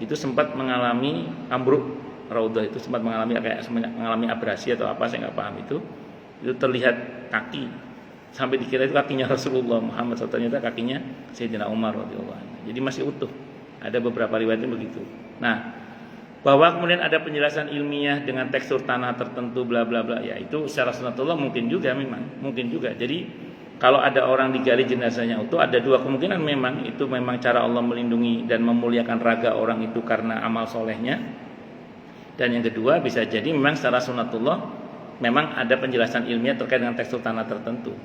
itu sempat mengalami ambruk. Raudhah itu sempat mengalami abrasi atau apa, saya nggak paham itu terlihat kaki sampai dikira itu kakinya Rasulullah Muhammad SAW, ternyata kakinya Sayyidina Umar radhiyallahu anhu. Jadi masih utuh. Ada beberapa riwayatnya begitu. Nah, bahwa kemudian ada penjelasan ilmiah dengan tekstur tanah tertentu bla bla bla, ya itu secara sunatullah mungkin juga, mungkin juga. Jadi kalau ada orang digali jenazahnya utuh, ada dua kemungkinan, memang itu memang cara Allah melindungi dan memuliakan raga orang itu karena amal solehnya. Dan yang kedua bisa jadi memang secara sunatullah memang ada penjelasan ilmiah terkait dengan tekstur tanah tertentu.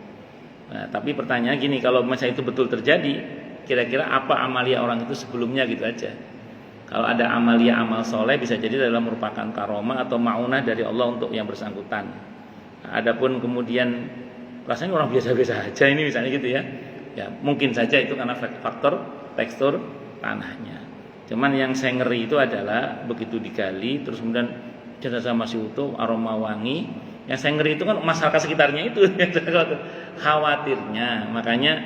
Nah, tapi pertanyaan gini, kalau misalnya itu betul terjadi, kira-kira apa amalia orang itu sebelumnya, gitu aja. Kalau ada amalia amal soleh, bisa jadi adalah merupakan karomah atau ma'unah dari Allah untuk yang bersangkutan. Nah, adapun kemudian rasanya orang biasa-biasa aja ini misalnya gitu ya, ya mungkin saja itu karena faktor tekstur tanahnya. Cuman yang saya ngeri itu adalah begitu digali terus kemudian jenazah masih utuh, aroma wangi. Yang saya ngeri itu kan masyarakat sekitarnya itu khawatirnya. Makanya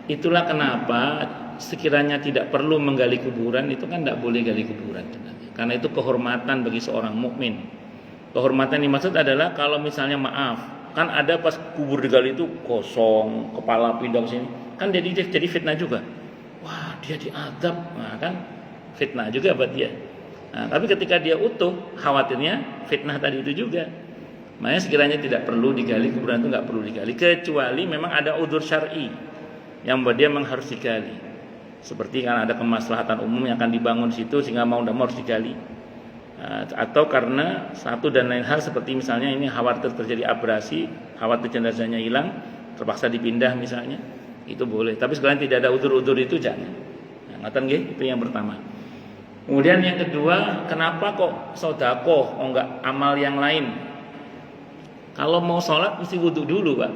itulah kenapa sekiranya tidak perlu menggali kuburan, itu kan tidak boleh gali kuburan, karena itu kehormatan bagi seorang mukmin. Kehormatan dimaksud adalah kalau misalnya maaf, kan ada pas kubur digali itu kosong, kepala pindah ke sini, kan jadi fitnah juga. Wah, dia diadab, nah kan fitnah juga buat dia. Nah, tapi ketika dia utuh, khawatirnya fitnah tadi itu juga. Makanya sekiranya tidak perlu digali kuburan, itu nggak perlu digali, kecuali memang ada udzur syar'i yang membuat dia memang harus digali. Seperti karena ada kemaslahatan umum yang akan dibangun di situ sehingga mau tidak mau harus digali. Atau karena satu dan lain hal, seperti misalnya ini khawatir terjadi abrasi, khawatir jenazahnya hilang, terpaksa dipindah misalnya, itu boleh. Tapi sekalian tidak ada udzur-udzur itu jangan. Nah, itu yang pertama. Kemudian yang kedua, kenapa kok sedekah, enggak amal yang lain? Kalau mau sholat mesti wudu dulu, Pak.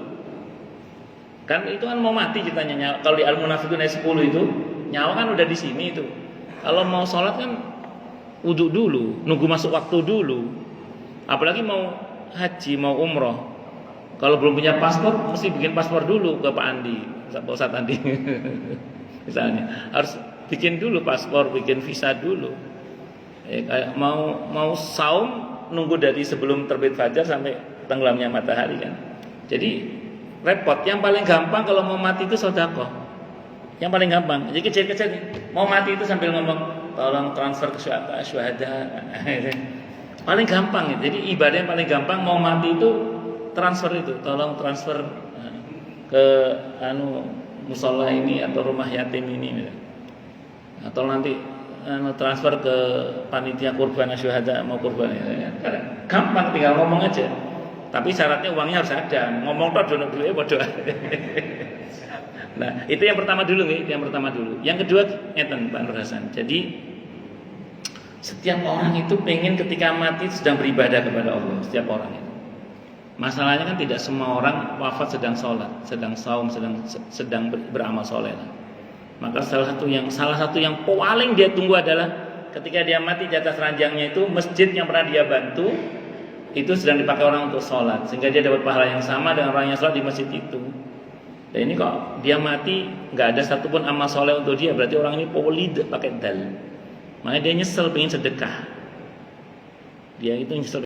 Kan itu kan mau mati ceritanya. Kalau di Al-Munafiqun ayat 10 itu, nyawa kan udah di sini itu. Kalau mau sholat kan wudu dulu, nunggu masuk waktu dulu. Apalagi mau haji, mau umroh. Kalau belum punya paspor, mesti bikin paspor dulu ke Pak Andi, Pak Ustadz Andi. Misalnya harus bikin dulu paspor, bikin visa dulu. Mau saum, nunggu dari sebelum terbit fajar sampai tenggelamnya matahari kan. Jadi repot. Yang paling gampang kalau mau mati itu sedekah. Yang paling gampang. Jadi kecil-kecil nih. Mau mati itu sambil ngomong, tolong transfer ke syuhada. Paling gampang. Jadi ibadah yang paling gampang mau mati itu transfer itu. Tolong transfer ke musola ini atau rumah yatim ini. Atau nanti transfer ke panitia kurban syuhada mau kurban. Gampang, tinggal ngomong aja. Tapi syaratnya uangnya harus ada. Ngomong tok dono duwe padha. Nah, itu yang pertama dulu nih, Yang kedua ngeten Pak Nur Hasan. Jadi setiap orang itu pengen ketika mati sedang beribadah kepada Allah, setiap orang itu. Masalahnya kan tidak semua orang wafat sedang sholat, sedang saum, sedang beramal soleh. Maka salah satu yang paling dia tunggu adalah ketika dia mati di atas ranjangnya itu masjid yang pernah dia bantu itu sedang dipakai orang untuk sholat, sehingga dia dapat pahala yang sama dengan orang yang sholat di masjid itu. Dan ini kok dia mati nggak ada satupun amal soleh untuk dia, berarti orang ini polid pakai dal. Makanya dia nyesel pengen sedekah. Dia itu